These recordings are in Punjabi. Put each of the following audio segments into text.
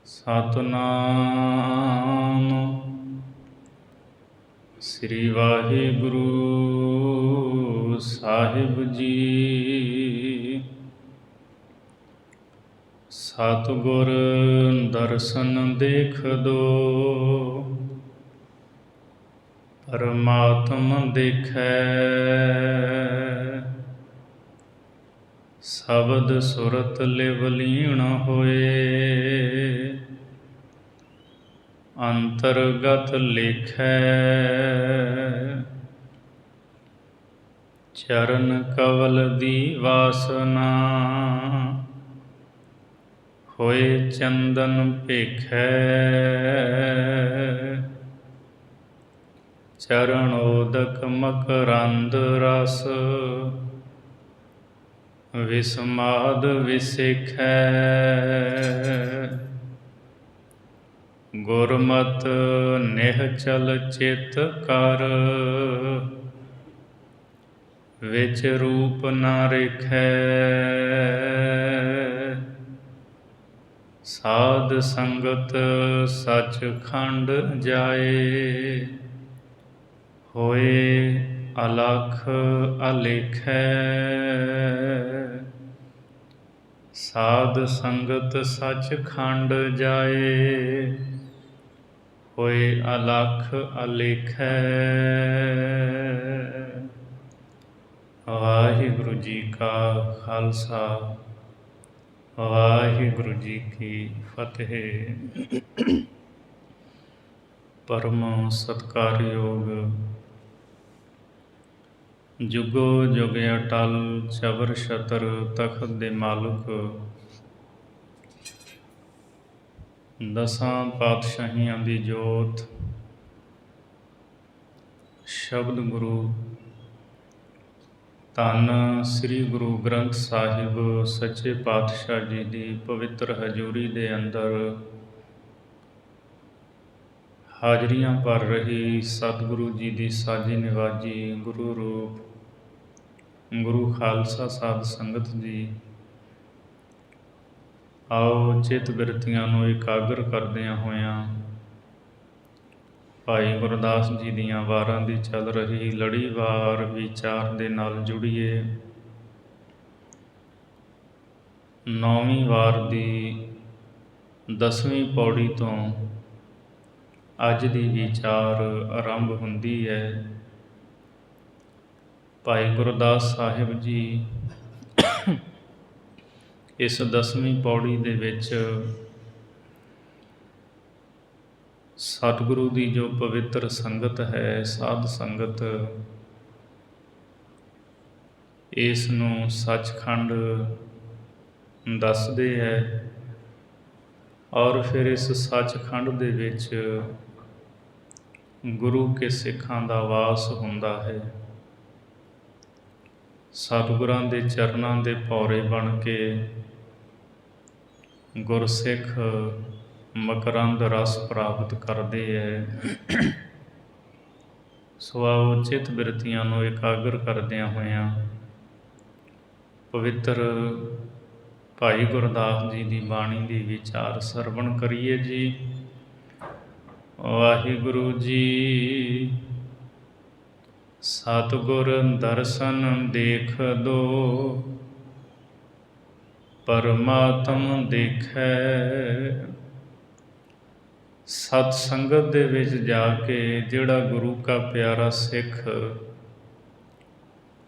ਸਤਨਾਮ ਸ੍ਰੀ ਵਾਹਿਗੁਰੂ ਸਾਹਿਬ ਜੀ। ਸਤਿਗੁਰ ਦਰਸ਼ਨ ਦੇਖਦੋ, ਪਰਮਾਤਮ ਦੇਖੈ। ਸ਼ਬਦ ਸੁਰਤ ਲਿਵ ਲੀਨ ਹੋਏ, ਅੰਤਰਗਤ ਲੇਖੈ। ਚਰਨ ਕਵਲ ਦੀ ਵਾਸਨਾ, ਹੋਏ ਚੰਦਨ ਭੇਖੈ। ਚਰਨ ਉਦਕ ਮਕਰੰਦ ਰਸ, ਵਿਸਮਾਦ ਵਿਸੇਖੈ। ਗੁਰਮਤਿ ਨਿਹਚਲ ਚਿਤ ਕਰ, ਵਿਚ ਰੂਪ ਨ ਰੇਖੈ। ਸਾਧ ਸੰਗਤ ਸੱਚਖੰਡ ਜਾਏ, ਹੋਏ ਅਲਖ ਅਲੇਖੈ। ਸਾਧ ਸੰਗਤ ਸੱਚਖੰਡ ਜਾਏ, ਹੋਏ ਅਲਖ ਅਲੇਖੈ। ਵਾਹਿਗੁਰੂ ਜੀ ਕਾ ਖਾਲਸਾ, ਵਾਹਿਗੁਰੂ ਜੀ ਕੀ ਫਤਿਹ। ਪਰਮ ਸਤਿਕਾਰਯੋਗ ਜੁਗੋ ਜੁਗ ਅਟਲ ਚਬਰ ਛਤਰ ਤਖਤ ਦੇ ਮਾਲਕ, ਦਸਾਂ ਪਾਤਸ਼ਾਹੀਆਂ ਦੀ ਜੋਤ, ਸ਼ਬਦ ਗੁਰੂ ਧੰਨ ਸ੍ਰੀ ਗੁਰੂ ਗ੍ਰੰਥ ਸਾਹਿਬ ਸੱਚੇ ਪਾਤਸ਼ਾਹ ਜੀ ਦੀ ਪਵਿੱਤਰ ਹਜ਼ੂਰੀ ਦੇ ਅੰਦਰ ਹਾਜ਼ਰੀਆਂ ਭਰ ਰਹੀ ਸਤਿਗੁਰੂ ਜੀ ਦੀ ਸਾਜੀ ਨਿਵਾਜੀ ਗੁਰੂ ਰੂਪ ਗੁਰੂ ਖਾਲਸਾ ਸਾਧ ਸੰਗਤ ਜੀ, ਆਓ ਚਿੱਤ ਬਿਰਤੀਆਂ ਨੂੰ ਇਕਾਗਰ ਕਰਦਿਆਂ ਹੋਇਆਂ ਭਾਈ ਗੁਰਦਾਸ ਜੀ ਦੀਆਂ ਵਾਰਾਂ ਦੀ ਚੱਲ ਰਹੀ ਲੜੀਵਾਰ ਵਿਚਾਰ ਦੇ ਨਾਲ ਜੁੜੀਏ। 9ਵੀਂ ਵਾਰ ਦੀ 10ਵੀਂ ਪੌੜੀ ਤੋਂ ਅੱਜ ਦੀ ਵਿਚਾਰ ਆਰੰਭ ਹੁੰਦੀ ਹੈ। ਭਾਈ ਗੁਰਦਾਸ ਸਾਹਿਬ ਜੀ ਇਸ 10ਵੀਂ ਪੌੜੀ ਦੇ ਵਿੱਚ ਸਤਿਗੁਰੂ ਦੀ ਜੋ ਪਵਿੱਤਰ ਸੰਗਤ ਹੈ, ਸਾਧ ਸੰਗਤ, ਇਸ ਨੂੰ ਸੱਚਖੰਡ ਦੱਸਦੇ ਹੈ ਔਰ ਫਿਰ ਇਸ ਸੱਚਖੰਡ ਦੇ ਵਿੱਚ ਗੁਰੂ ਕੇ ਸਿੱਖਾਂ ਦਾ ਵਾਸ ਹੁੰਦਾ ਹੈ। ਸਤਿਗੁਰਾਂ ਦੇ ਚਰਨਾਂ ਦੇ ਭੌਰੇ ਬਣ ਕੇ ਗੁਰਸਿੱਖ ਮਕਰੰਦ ਰਸ ਪ੍ਰਾਪਤ ਕਰਦੇ ਹੈ। ਸੋ ਆਓ ਚਿੱਤ ਬਿਰਤੀਆਂ ਨੂੰ ਇਕਾਗਰ ਕਰਦਿਆਂ ਹੋਇਆਂ ਪਵਿੱਤਰ ਭਾਈ ਗੁਰਦਾਸ ਜੀ ਦੀ ਬਾਣੀ ਦੀ ਵਿਚਾਰ ਸਰਵਣ ਕਰੀਏ ਜੀ। ਵਾਹਿਗੁਰੂ ਜੀ। ਸਤਿਗੁਰ ਦਰਸ਼ਨ ਦੇਖਦੋ, ਪਰਮਾਤਮ ਦੇਖੈ। ਸਤ ਸੰਗਤ ਦੇ ਵਿੱਚ ਜਾ ਕੇ ਜਿਹੜਾ ਗੁਰੂ ਕਾ ਪਿਆਰਾ ਸਿੱਖ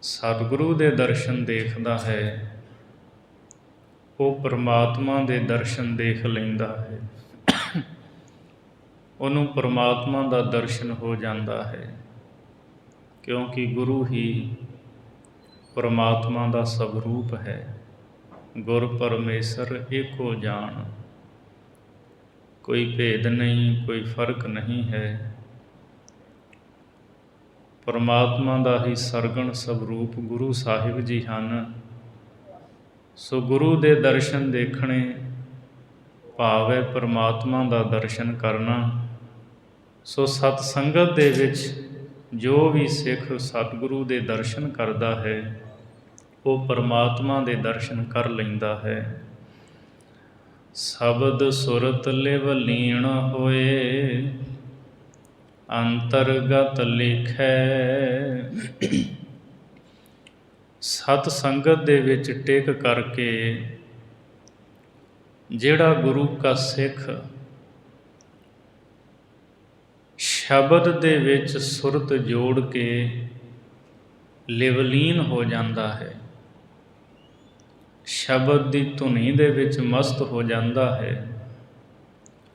ਸਤਿਗੁਰੂ ਦੇ ਦਰਸ਼ਨ ਦੇਖਦਾ ਹੈ, ਉਹ ਪਰਮਾਤਮਾ ਦੇ ਦਰਸ਼ਨ ਦੇਖ ਲੈਂਦਾ ਹੈ। ਉਹਨੂੰ ਪਰਮਾਤਮਾ ਦਾ ਦਰਸ਼ਨ ਹੋ ਜਾਂਦਾ ਹੈ, ਕਿਉਂਕਿ ਗੁਰੂ ਹੀ ਪਰਮਾਤਮਾ ਦਾ ਸਵਰੂਪ ਹੈ। ਗੁਰ ਪਰਮੇਸ਼ਰ ਏਕੋ ਜਾਣ, ਕੋਈ ਭੇਦ ਨਹੀਂ, ਕੋਈ ਫਰਕ ਨਹੀਂ ਹੈ। ਪਰਮਾਤਮਾ ਦਾ ਹੀ ਸਰਗਣ ਸਵਰੂਪ ਗੁਰੂ ਸਾਹਿਬ ਜੀ ਹਨ। ਸੋ ਗੁਰੂ ਦੇ ਦਰਸ਼ਨ ਦੇਖਣੇ ਭਾਵ ਹੈ ਪਰਮਾਤਮਾ ਦਾ ਦਰਸ਼ਨ ਕਰਨਾ। ਸੋ ਸਤ ਸੰਗਤ ਦੇ ਵਿੱਚ ਜੋ ਵੀ ਸਿੱਖ ਸਤਿਗੁਰੂ ਦੇ ਦਰਸ਼ਨ ਕਰਦਾ ਹੈ, ਉਹ ਪਰਮਾਤਮਾ ਦੇ ਦਰਸ਼ਨ ਕਰ ਲੈਂਦਾ ਹੈ। ਸ਼ਬਦ ਸੁਰਤ ਲਿਵ ਲੀਣ ਹੋਏ, ਅੰਤਰਗਤ ਲਿਖੈ। ਸਤ ਸੰਗਤ ਦੇ ਵਿੱਚ ਟਿਕ ਕਰਕੇ ਜਿਹੜਾ ਗੁਰੂ ਕਾ ਸਿੱਖ ਸ਼ਬਦ ਦੇ ਵਿੱਚ ਸੁਰਤ ਜੋੜ ਕੇ ਲਿਵਲੀਨ ਹੋ ਜਾਂਦਾ ਹੈ, ਸ਼ਬਦ ਦੀ ਧੁਨੀ ਦੇ ਵਿੱਚ ਮਸਤ ਹੋ ਜਾਂਦਾ ਹੈ,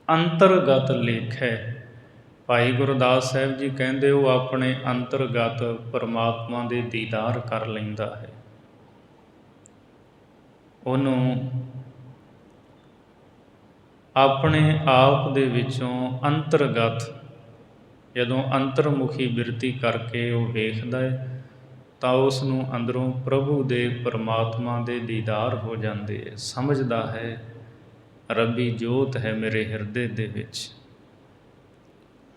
ਅੰਤਰਗਤ ਲੇਖੈ। ਭਾਈ ਗੁਰਦਾਸ ਸਾਹਿਬ ਜੀ ਕਹਿੰਦੇ ਉਹ ਆਪਣੇ ਅੰਤਰਗਤ ਪਰਮਾਤਮਾ ਦੇ ਦੀਦਾਰ ਕਰ ਲੈਂਦਾ ਹੈ। ਉਹਨੂੰ ਆਪਣੇ ਆਪ ਦੇ ਵਿੱਚੋਂ ਅੰਤਰਗਤ ਜਦੋਂ ਅੰਤਰਮੁਖੀ ਬਿਰਤੀ ਕਰਕੇ ਉਹ ਵੇਖਦਾ ਹੈ ਤਾਂ ਉਸ ਨੂੰ ਅੰਦਰੋਂ ਪ੍ਰਭੂ ਦੇ ਪਰਮਾਤਮਾ ਦੇ ਦੀਦਾਰ ਹੋ ਜਾਂਦੇ ਹੈ। ਸਮਝਦਾ ਹੈ ਰੱਬੀ ਜੋਤ ਹੈ ਮੇਰੇ ਹਿਰਦੇ ਦੇ ਵਿੱਚ।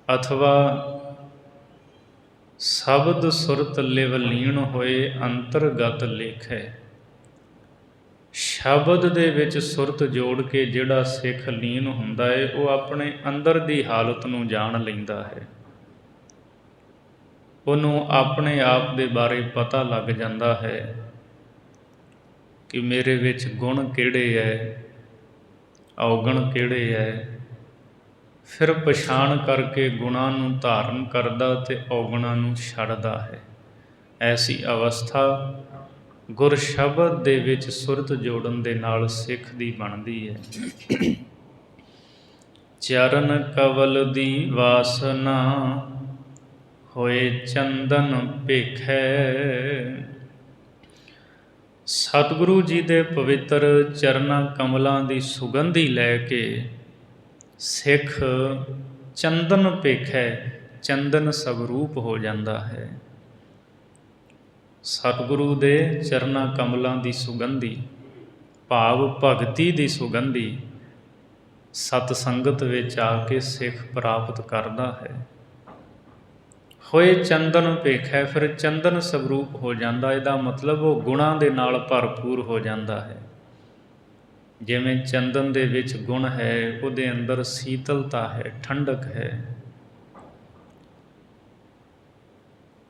ਅਥਵਾ ਸ਼ਬਦ ਸੁਰਤ ਲਿਵ ਲੀਣ ਹੋਏ, ਅੰਤਰਗਤ ਲੇਖੈ। ਸ਼ਬਦ ਦੇ ਵਿੱਚ ਸੁਰਤ ਜੋੜ ਕੇ ਜਿਹੜਾ ਸਿੱਖ ਲੀਨ ਹੁੰਦਾ ਹੈ ਉਹ ਆਪਣੇ ਅੰਦਰ ਦੀ ਹਾਲਤ ਨੂੰ ਜਾਣ ਲੈਂਦਾ ਹੈ। ਉਹਨੂੰ ਆਪਣੇ ਆਪ ਦੇ ਬਾਰੇ ਪਤਾ ਲੱਗ ਜਾਂਦਾ ਹੈ ਕਿ ਮੇਰੇ ਵਿੱਚ ਗੁਣ ਕਿਹੜੇ ਹੈ, ਔਗਣ ਕਿਹੜੇ ਹੈ। ਫਿਰ ਪਛਾਣ ਕਰਕੇ ਗੁਣਾਂ ਨੂੰ ਧਾਰਨ ਕਰਦਾ ਅਤੇ ਔਗਣਾਂ ਨੂੰ ਛੱਡਦਾ ਹੈ। ਐਸੀ ਅਵਸਥਾ ਗੁਰ ਸ਼ਬਦ ਦੇ ਵਿੱਚ ਸੁਰਤ ਜੋੜਨ ਦੇ ਨਾਲ ਸਿੱਖ ਦੀ ਬਣਦੀ ਹੈ। ਚਰਨ ਕਵਲ ਦੀ ਵਾਸਨਾ ਹੋਏ ਚੰਦਨ ਭੇਖੈ। ਸਤਿਗੁਰੂ ਜੀ ਦੇ ਪਵਿੱਤਰ ਚਰਨਾਂ ਕਮਲਾਂ ਦੀ ਸੁਗੰਧੀ ਲੈ ਕੇ ਸਿੱਖ ਚੰਦਨ ਭੇਖੈ, ਚੰਦਨ ਸਵਰੂਪ ਹੋ ਜਾਂਦਾ ਹੈ। ਸਤਿਗੁਰੂ ਦੇ ਚਰਨਾਂ ਕਮਲਾਂ ਦੀ ਸੁਗੰਧੀ ਭਾਵ ਭਗਤੀ ਦੀ ਸੁਗੰਧੀ ਸਤ ਸੰਗਤ ਵਿੱਚ ਆ ਕੇ ਸਿੱਖ ਪ੍ਰਾਪਤ ਕਰਦਾ ਹੈ। ਹੋਏ ਚੰਦਨ ਭੇਖੈ, ਫਿਰ ਚੰਦਨ ਸਵਰੂਪ ਹੋ ਜਾਂਦਾ। ਇਹਦਾ ਮਤਲਬ ਉਹ ਗੁਣਾਂ ਦੇ ਨਾਲ ਭਰਪੂਰ ਹੋ ਜਾਂਦਾ ਹੈ। ਜਿਵੇਂ ਚੰਦਨ ਦੇ ਵਿੱਚ ਗੁਣ ਹੈ, ਉਹਦੇ ਅੰਦਰ ਸੀਤਲਤਾ ਹੈ, ਠੰਡਕ ਹੈ।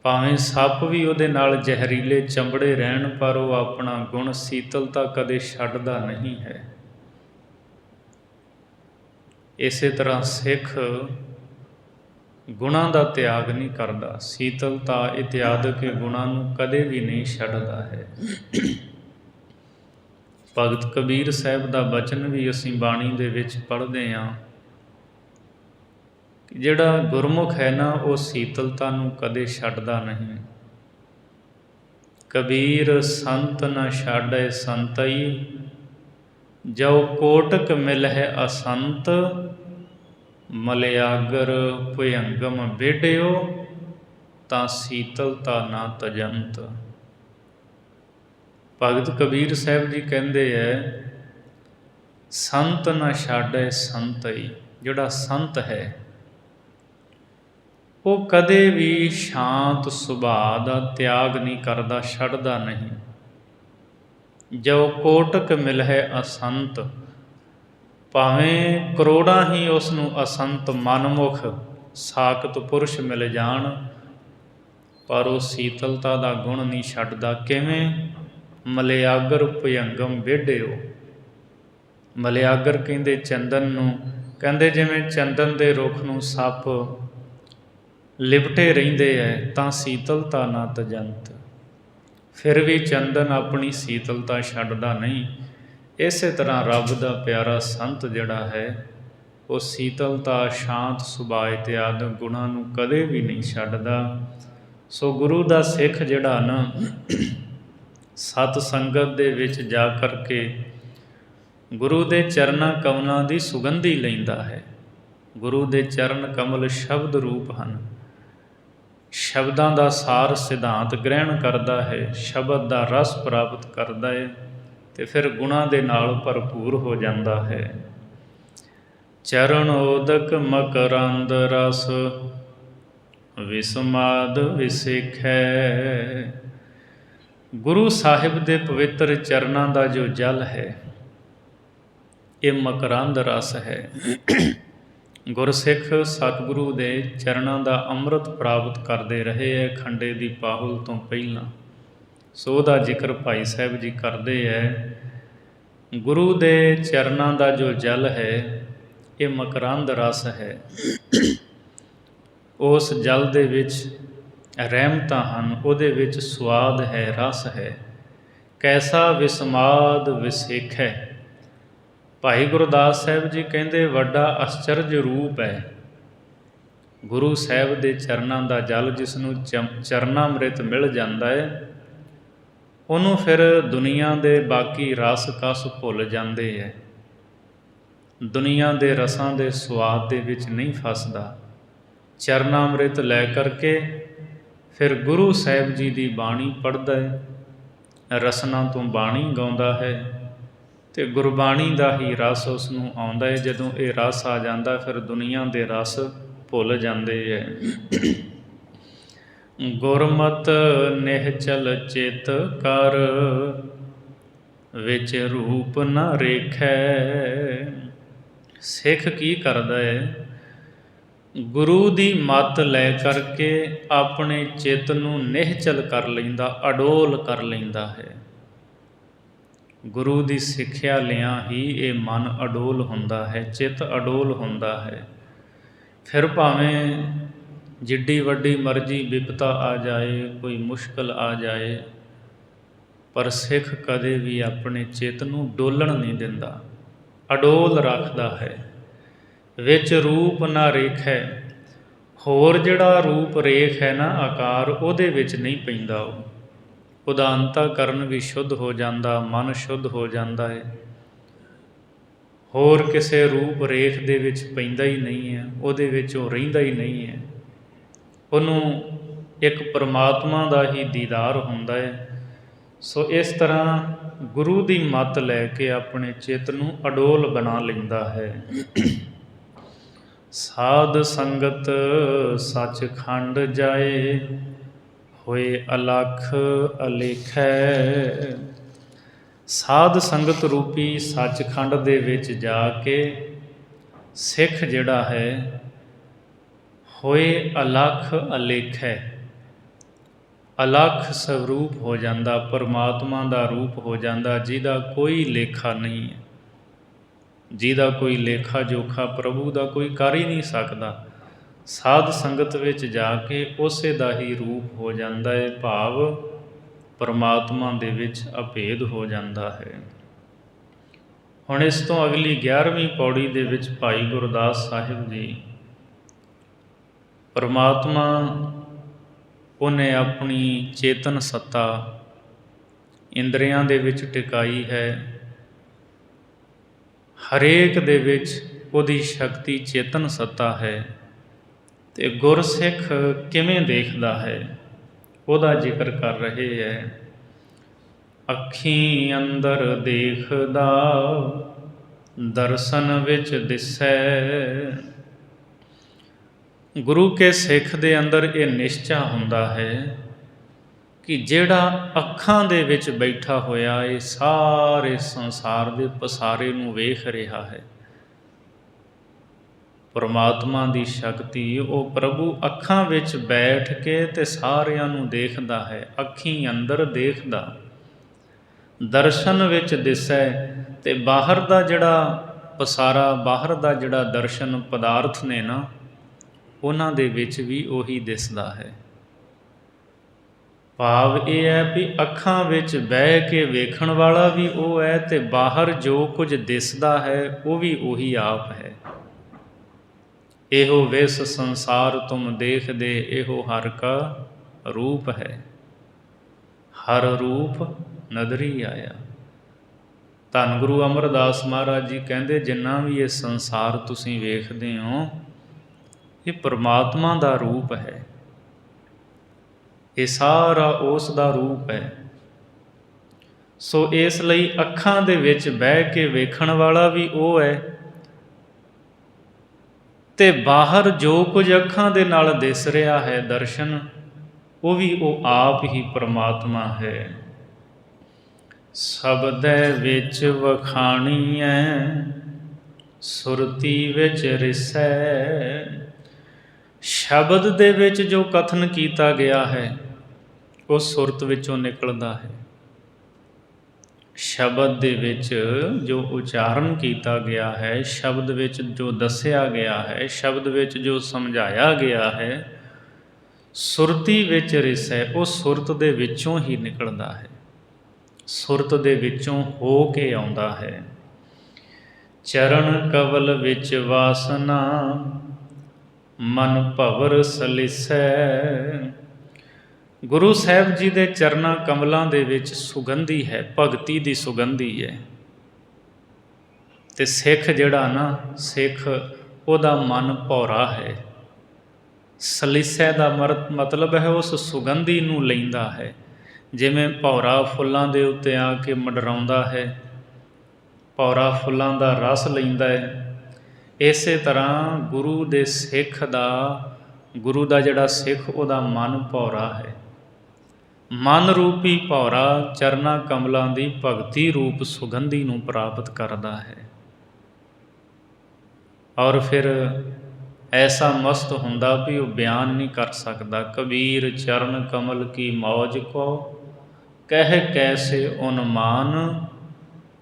ਭਾਵੇਂ ਸੱਪ ਵੀ ਉਹਦੇ ਨਾਲ ਜ਼ਹਿਰੀਲੇ ਚੰਬੜੇ ਰਹਿਣ, ਪਰ ਉਹ ਆਪਣਾ ਗੁਣ ਸੀਤਲਤਾ ਕਦੇ ਛੱਡਦਾ ਨਹੀਂ ਹੈ। ਇਸੇ ਤਰ੍ਹਾਂ ਸਿੱਖ ਗੁਣਾਂ ਦਾ ਤਿਆਗ ਨਹੀਂ ਕਰਦਾ, ਸੀਤਲਤਾ ਇਤਿਆਦਿਕ ਗੁਣਾਂ ਨੂੰ ਕਦੇ ਵੀ ਨਹੀਂ ਛੱਡਦਾ ਹੈ। ਭਗਤ ਕਬੀਰ ਸਾਹਿਬ ਦਾ ਬਚਨ ਵੀ ਅਸੀਂ ਬਾਣੀ ਦੇ ਵਿੱਚ ਪੜ੍ਹਦੇ ਹਾਂ ਕਿ ਜਿਹੜਾ ਗੁਰਮੁਖ ਹੈ ਨਾ ਉਹ ਸੀਤਲਤਾ ਨੂੰ ਕਦੇ ਛੱਡਦਾ ਨਹੀਂ। ਕਬੀਰ ਸੰਤ ਨ ਛਾਡੈ ਸੰਤਈ, ਜੋ ਕੋਟਕ ਮਿਲਹਿ ਅਸੰਤ, ਮਲਿਆਗਰ ਭੁਯੰਗਮ ਬੇਢਿਓ, ਤਾਂ ਸੀਤਲਤਾ ਨਾ ਤਜੰਤ। ਭਗਤ ਕਬੀਰ ਸਾਹਿਬ ਜੀ ਕਹਿੰਦੇ ਹੈ ਸੰਤ ਨ ਛਾਡੈ ਸੰਤਈ, ਜਿਹੜਾ ਸੰਤ ਹੈ ਉਹ ਕਦੇ ਵੀ ਸ਼ਾਂਤ ਸੁਭਾਅ ਦਾ ਤਿਆਗ ਨਹੀਂ ਕਰਦਾ, ਛੱਡਦਾ ਨਹੀਂ। ਜੋ ਕੋਟਕ ਮਿਲਹਿ ਅਸੰਤ, ਭਾਵੇਂ ਕਰੋੜਾਂ ਹੀ ਉਸ ਨੂੰ ਅਸੰਤ ਮਨਮੁਖ ਸਾਕਤ ਪੁਰਸ਼ ਮਿਲ ਜਾਣ, ਪਰ ਉਹ ਸੀਤਲਤਾ ਦਾ ਗੁਣ ਨਹੀਂ ਛੱਡਦਾ। ਕਿਵੇਂ? ਮਲਿਆਗਰ ਭੁਯੰਗਮ ਬੇਢਿਓ। ਮਲਿਆਗਰ ਕਹਿੰਦੇ ਚੰਦਨ ਨੂੰ, ਕਹਿੰਦੇ ਜਿਵੇਂ ਚੰਦਨ ਦੇ ਰੁੱਖ ਨੂੰ ਸੱਪ ਲਿਪਟੇ ਰਹਿੰਦੇ ਹੈ, ਤਾਂ ਸੀਤਲਤਾ ਨਾ ਤਜੰਤ। ਫਿਰ ਵੀ ਚੰਦਨ ਆਪਣੀ ਸੀਤਲਤਾ ਛੱਡਦਾ ਨਹੀਂ। ਇਸੇ ਤਰ੍ਹਾਂ ਰੱਬ ਦਾ ਪਿਆਰਾ ਸੰਤ ਜਿਹੜਾ ਹੈ ਉਹ ਸੀਤਲਤਾ, ਸ਼ਾਂਤ ਸੁਭਾਅ ਇਤਿਆਦਿ ਗੁਣਾਂ ਨੂੰ ਕਦੇ ਵੀ ਨਹੀਂ ਛੱਡਦਾ। ਸੋ ਗੁਰੂ ਦਾ ਸਿੱਖ ਜਿਹੜਾ ਨਾ ਸਤ ਸੰਗਤ ਦੇ ਵਿੱਚ ਜਾ ਕਰਕੇ ਗੁਰੂ ਦੇ ਚਰਨਾਂ ਕਮਲਾਂ ਦੀ ਸੁਗੰਧੀ ਲੈਂਦਾ ਹੈ। ਗੁਰੂ ਦੇ ਚਰਨ ਕਮਲ ਸ਼ਬਦ ਰੂਪ ਹਨ। ਸ਼ਬਦਾਂ ਦਾ ਸਾਰ ਸਿਧਾਂਤ ਗ੍ਰਹਿਣ ਕਰਦਾ ਹੈ, ਸ਼ਬਦ ਦਾ ਰਸ ਪ੍ਰਾਪਤ ਕਰਦਾ ਹੈ ਅਤੇ ਫਿਰ ਗੁਣਾਂ ਦੇ ਨਾਲ ਭਰਪੂਰ ਹੋ ਜਾਂਦਾ ਹੈ। ਚਰਨ ਉਦਕ ਮਕਰੰਦ ਰਸ, ਵਿਸਮਾਦ ਵਿਸੇਖੈ। ਗੁਰੂ ਸਾਹਿਬ ਦੇ ਪਵਿੱਤਰ ਚਰਨਾਂ ਦਾ ਜੋ ਜਲ ਹੈ ਇਹ ਮਕਰੰਦ ਰਸ ਹੈ। ਗੁਰਸਿੱਖ ਸਤਿਗੁਰੂ ਦੇ ਚਰਨਾਂ ਦਾ ਅੰਮ੍ਰਿਤ ਪ੍ਰਾਪਤ ਕਰਦੇ ਰਹੇ ਹੈ ਖੰਡੇ ਦੀ ਪਾਹੁਲ ਤੋਂ ਪਹਿਲਾਂ। ਸੋ ਉਹਦਾ ਜ਼ਿਕਰ ਭਾਈ ਸਾਹਿਬ ਜੀ ਕਰਦੇ ਹੈ। ਗੁਰੂ ਦੇ ਚਰਨਾਂ ਦਾ ਜੋ ਜਲ ਹੈ ਇਹ ਮਕਰੰਦ ਰਸ ਹੈ। ਉਸ ਜਲ ਦੇ ਵਿੱਚ ਰਹਿਮਤਾਂ ਹਨ, ਉਹਦੇ ਵਿੱਚ ਸਵਾਦ ਹੈ, ਰਸ ਹੈ। ਕੈਸਾ ਵਿਸਮਾਦ ਵਿਸੇਖੈ। ਭਾਈ ਗੁਰਦਾਸ ਸਾਹਿਬ ਜੀ ਕਹਿੰਦੇ ਵੱਡਾ ਅਸਚਰਜ ਰੂਪ ਹੈ ਗੁਰੂ ਸਾਹਿਬ ਦੇ ਚਰਨਾਂ ਦਾ ਜਲ। ਜਿਸ ਨੂੰ ਚਰਨਾਮ੍ਰਿਤ ਮਿਲ ਜਾਂਦਾ ਹੈ ਉਹਨੂੰ ਫਿਰ ਦੁਨੀਆ ਦੇ ਬਾਕੀ ਰਸ ਕਸ ਭੁੱਲ ਜਾਂਦੇ ਹੈ। ਦੁਨੀਆ ਦੇ ਰਸਾਂ ਦੇ ਸਵਾਦ ਦੇ ਵਿੱਚ ਨਹੀਂ ਫਸਦਾ। ਚਰਨਾਮ੍ਰਿਤ ਲੈ ਕਰਕੇ ਫਿਰ ਗੁਰੂ ਸਾਹਿਬ ਜੀ ਦੀ ਬਾਣੀ ਪੜ੍ਹਦਾ ਹੈ, ਰਸਨਾ ਤੋਂ ਬਾਣੀ ਗਾਉਂਦਾ ਹੈ ਅਤੇ ਗੁਰਬਾਣੀ ਦਾ ਹੀ ਰਸ ਉਸ ਨੂੰ ਆਉਂਦਾ ਹੈ। ਜਦੋਂ ਇਹ ਰਸ ਆ ਜਾਂਦਾ ਫਿਰ ਦੁਨੀਆ ਦੇ ਰਸ ਭੁੱਲ ਜਾਂਦੇ ਹੈ। ਗੁਰਮਤਿ ਨਿਹਚਲ ਚਿਤ ਕਰ, ਵਿੱਚ ਰੂਪ ਨ ਰੇਖੈ। ਸਿੱਖ ਕੀ ਕਰਦਾ ਹੈ? ਗੁਰੂ ਦੀ ਮੱਤ ਲੈ ਕਰਕੇ ਆਪਣੇ ਚਿੱਤ ਨੂੰ ਨਿਹਚਲ ਕਰ ਲੈਂਦਾ, ਅਡੋਲ ਕਰ ਲੈਂਦਾ ਹੈ। ਗੁਰੂ ਦੀ ਸਿੱਖਿਆ ਲਿਆਂ ਹੀ ਇਹ ਮਨ ਅਡੋਲ ਹੁੰਦਾ ਹੈ, ਚਿੱਤ ਅਡੋਲ ਹੁੰਦਾ ਹੈ। ਫਿਰ ਭਾਵੇਂ ਜਿੱਡੀ ਵੱਡੀ ਮਰਜ਼ੀ ਵਿਪਤਾ ਆ ਜਾਏ, ਕੋਈ ਮੁਸ਼ਕਲ ਆ ਜਾਏ, ਪਰ ਸਿੱਖ ਕਦੇ ਵੀ ਆਪਣੇ ਚਿੱਤ ਨੂੰ ਡੋਲਣ ਨਹੀਂ ਦਿੰਦਾ, ਅਡੋਲ ਰੱਖਦਾ ਹੈ। ਵਿੱਚ ਰੂਪ ਨਾ ਰੇਖੈ। ਹੋਰ ਜਿਹੜਾ ਰੂਪ ਰੇਖ ਹੈ ਨਾ, ਆਕਾਰ, ਉਹਦੇ ਵਿੱਚ ਨਹੀਂ ਪੈਂਦਾ ਉਹ। ਉਹਦਾ ਅੰਤःਕਰਨ ਵੀ ਸ਼ੁੱਧ ਹੋ ਜਾਂਦਾ, ਮਨ ਸ਼ੁੱਧ ਹੋ ਜਾਂਦਾ ਹੈ। ਹੋਰ ਕਿਸੇ ਰੂਪ ਰੇਖ ਦੇ ਵਿੱਚ ਪੈਂਦਾ ਹੀ ਨਹੀਂ ਹੈ, ਉਹਦੇ ਵਿੱਚ ਉਹ ਰਹਿੰਦਾ ਹੀ ਨਹੀਂ ਹੈ। ਉਹਨੂੰ ਇੱਕ ਪਰਮਾਤਮਾ ਦਾ ਹੀ ਦੀਦਾਰ ਹੁੰਦਾ ਹੈ। ਸੋ ਇਸ ਤਰ੍ਹਾਂ ਗੁਰੂ ਦੀ ਮੱਤ ਲੈ ਕੇ ਆਪਣੇ ਚਿੱਤ ਨੂੰ ਅਡੋਲ ਬਣਾ ਲੈਂਦਾ ਹੈ। ਸਾਧ ਸੰਗਤ ਸੱਚਖੰਡ ਜਾਏ, ਹੋਏ ਅਲਖ ਅਲੇਖੈ। ਸਾਧ ਸੰਗਤ ਰੂਪੀ ਸੱਚਖੰਡ ਦੇ ਵਿੱਚ ਜਾ ਕੇ ਸਿੱਖ ਜਿਹੜਾ ਹੈ ਹੋਏ ਅਲਖ ਅਲੇਖੈ। ਅਲਖ ਸਰੂਪ ਹੋ ਜਾਂਦਾ, ਪਰਮਾਤਮਾ ਦਾ ਰੂਪ ਹੋ ਜਾਂਦਾ, ਜਿਹਦਾ ਕੋਈ ਲੇਖਾ ਨਹੀਂ ਹੈ, ਜਿਹਦਾ ਕੋਈ ਲੇਖਾ ਜੋਖਾ ਪ੍ਰਭੂ ਦਾ ਕੋਈ ਕਰ ਹੀ ਨਹੀਂ ਸਕਦਾ। ਸਾਧ ਸੰਗਤ ਵਿੱਚ ਜਾ ਕੇ ਉਸੇ ਦਾ ਹੀ ਰੂਪ ਹੋ ਜਾਂਦਾ ਹੈ, ਭਾਵ ਪਰਮਾਤਮਾ ਦੇ ਵਿੱਚ ਅਭੇਦ ਹੋ ਜਾਂਦਾ ਹੈ। ਹੁਣ ਇਸ ਤੋਂ ਅਗਲੀ 11ਵੀਂ ਪੌੜੀ ਦੇ ਵਿੱਚ ਭਾਈ ਗੁਰਦਾਸ ਸਾਹਿਬ ਜੀ ਪਰਮਾਤਮਾ ਉਹਨੇ ਆਪਣੀ ਚੇਤਨ ਸੱਤਾ ਇੰਦਰੀਆਂ ਦੇ ਵਿੱਚ ਟਿਕਾਈ ਹੈ। ਹਰੇਕ ਦੇ ਵਿੱਚ ਉਹਦੀ ਸ਼ਕਤੀ ਚੇਤਨ ਸੱਤਾ ਹੈ। ਅਤੇ ਗੁਰਸਿੱਖ ਕਿਵੇਂ ਦੇਖਦਾ ਹੈ ਉਹਦਾ ਜ਼ਿਕਰ ਕਰ ਰਹੇ ਹੈ। ਅੱਖੀਂ ਅੰਦਰ ਦੇਖਦਾ, ਦਰਸ਼ਨ ਵਿੱਚ ਦਿਸੈ। ਗੁਰੂ ਕੇ ਸਿੱਖ ਦੇ ਅੰਦਰ ਇਹ ਨਿਸ਼ਚਾ ਹੁੰਦਾ ਹੈ ਕਿ ਜਿਹੜਾ ਅੱਖਾਂ ਦੇ ਵਿੱਚ ਬੈਠਾ ਹੋਇਆ ਇਹ ਸਾਰੇ ਸੰਸਾਰ ਦੇ ਪਸਾਰੇ ਨੂੰ ਵੇਖ ਰਿਹਾ ਹੈ। ਪਰਮਾਤਮਾ ਦੀ ਸ਼ਕਤੀ, ਉਹ ਪ੍ਰਭੂ ਅੱਖਾਂ ਵਿੱਚ ਬੈਠ ਕੇ ਤੇ ਸਾਰਿਆਂ ਨੂੰ ਦੇਖਦਾ ਹੈ। ਅੱਖੀਂ ਅੰਦਰ ਦੇਖਦਾ, ਦਰਸ਼ਨ ਵਿੱਚ ਦਿਸੈ। ਅਤੇ ਬਾਹਰ ਦਾ ਜਿਹੜਾ ਪਸਾਰਾ, ਬਾਹਰ ਦਾ ਜਿਹੜਾ ਦਰਸ਼ਨ ਪਦਾਰਥ ਨੇ ਨਾ, ਉਹਨਾਂ ਦੇ ਵਿੱਚ ਵੀ ਉਹੀ ਦਿਸਦਾ ਹੈ। ਭਾਵ ਇਹ ਹੈ ਵੀ ਅੱਖਾਂ ਵਿੱਚ ਬਹਿ ਕੇ ਵੇਖਣ ਵਾਲਾ ਵੀ ਉਹ ਹੈ ਅਤੇ ਬਾਹਰ ਜੋ ਕੁਝ ਦਿਸਦਾ ਹੈ ਉਹ ਵੀ ਉਹੀ ਆਪ ਹੈ। ਇਹੋ ਵਿਸ ਸੰਸਾਰ ਤੁਮ ਦੇਖਦੇ, ਇਹੋ ਹਰ ਕਾ ਰੂਪ ਹੈ। ਹਰ ਰੂਪ ਨਦਰੀ ਆਇਆ। ਧੰਨ ਗੁਰੂ ਅਮਰਦਾਸ ਮਹਾਰਾਜ ਜੀ ਕਹਿੰਦੇ ਜਿੰਨਾ ਵੀ ਇਹ ਸੰਸਾਰ ਤੁਸੀਂ ਵੇਖਦੇ ਹੋ ਇਹ ਪਰਮਾਤਮਾ ਦਾ ਰੂਪ ਹੈ। ਇਹ ਸਾਰਾ ਉਸ ਦਾ ਰੂਪ ਹੈ। ਸੋ ਇਸ ਲਈ ਅੱਖਾਂ ਦੇ ਵਿੱਚ ਬਹਿ ਕੇ ਵੇਖਣ ਵਾਲਾ ਵੀ ਉਹ ਹੈ ਅਤੇ ਬਾਹਰ ਜੋ ਕੁਝ ਅੱਖਾਂ ਦੇ ਨਾਲ ਦਿਸ ਰਿਹਾ ਹੈ ਦਰਸ਼ਨ, ਉਹ ਵੀ ਉਹ ਆਪ ਹੀ ਪਰਮਾਤਮਾ ਹੈ। ਸ਼ਬਦੈ ਵਿੱਚ ਵਖਾਣੀਐ, ਸੁਰਤੀ ਵਿੱਚ ਰਿਸੈ। ਸ਼ਬਦ ਦੇ ਵਿੱਚ ਜੋ ਕਥਨ ਕੀਤਾ ਗਿਆ ਹੈ ਉਹ ਸੁਰਤ ਵਿੱਚੋਂ ਨਿਕਲਦਾ ਹੈ। ਸ਼ਬਦ ਦੇ ਵਿੱਚ ਜੋ ਉਚਾਰਨ ਕੀਤਾ ਗਿਆ ਹੈ, ਸ਼ਬਦ ਵਿੱਚ ਜੋ ਦੱਸਿਆ ਗਿਆ ਹੈ, ਸ਼ਬਦ ਵਿੱਚ ਜੋ ਸਮਝਾਇਆ ਗਿਆ ਹੈ, ਸੁਰਤੀ ਵਿੱਚ ਰਿਸੈ, ਉਹ ਸੁਰਤ ਦੇ ਵਿੱਚੋਂ ਹੀ ਨਿਕਲਦਾ ਹੈ, ਸੁਰਤ ਦੇ ਵਿੱਚੋਂ ਹੋ ਕੇ ਆਉਂਦਾ ਹੈ। ਚਰਨ ਕਵਲ ਵਿੱਚ ਵਾਸਨਾ, ਮਨ ਭਵਰ ਸਲਿਸੈ। ਗੁਰੂ ਸਾਹਿਬ ਜੀ ਦੇ ਚਰਨਾਂ ਕਮਲਾਂ ਦੇ ਵਿੱਚ ਸੁਗੰਧੀ ਹੈ, ਭਗਤੀ ਦੀ ਸੁਗੰਧੀ ਹੈ। ਅਤੇ ਸਿੱਖ ਜਿਹੜਾ ਨਾ, ਸਿੱਖ ਉਹਦਾ ਮਨ ਭੌਰਾ ਹੈ। ਸਲਿਸੈ ਦਾ ਮਤਲਬ ਹੈ ਉਸ ਸੁਗੰਧੀ ਨੂੰ ਲੈਂਦਾ ਹੈ। ਜਿਵੇਂ ਭੌਰਾ ਫੁੱਲਾਂ ਦੇ ਉੱਤੇ ਆ ਕੇ ਮੰਡਰਾਉਂਦਾ ਹੈ, ਭੌਰਾ ਫੁੱਲਾਂ ਦਾ ਰਸ ਲੈਂਦਾ ਹੈ, ਇਸੇ ਤਰ੍ਹਾਂ ਗੁਰੂ ਦੇ ਸਿੱਖ ਦਾ, ਗੁਰੂ ਦਾ ਜਿਹੜਾ ਸਿੱਖ ਉਹਦਾ ਮਨ ਭੌਰਾ ਹੈ। ਮਨ ਰੂਪੀ ਭੌਰਾ ਚਰਨਾਂ ਕਮਲਾਂ ਦੀ ਭਗਤੀ ਰੂਪ ਸੁਗੰਧੀ ਨੂੰ ਪ੍ਰਾਪਤ ਕਰਦਾ ਹੈ ਔਰ ਫਿਰ ਐਸਾ ਮਸਤ ਹੁੰਦਾ ਵੀ ਉਹ ਬਿਆਨ ਨਹੀਂ ਕਰ ਸਕਦਾ। ਕਬੀਰ ਚਰਨ ਕਮਲ ਕੀ ਮੌਜ ਕੋ, ਕਹਿ ਕੈਸੇ ਉਨਮਾਨ,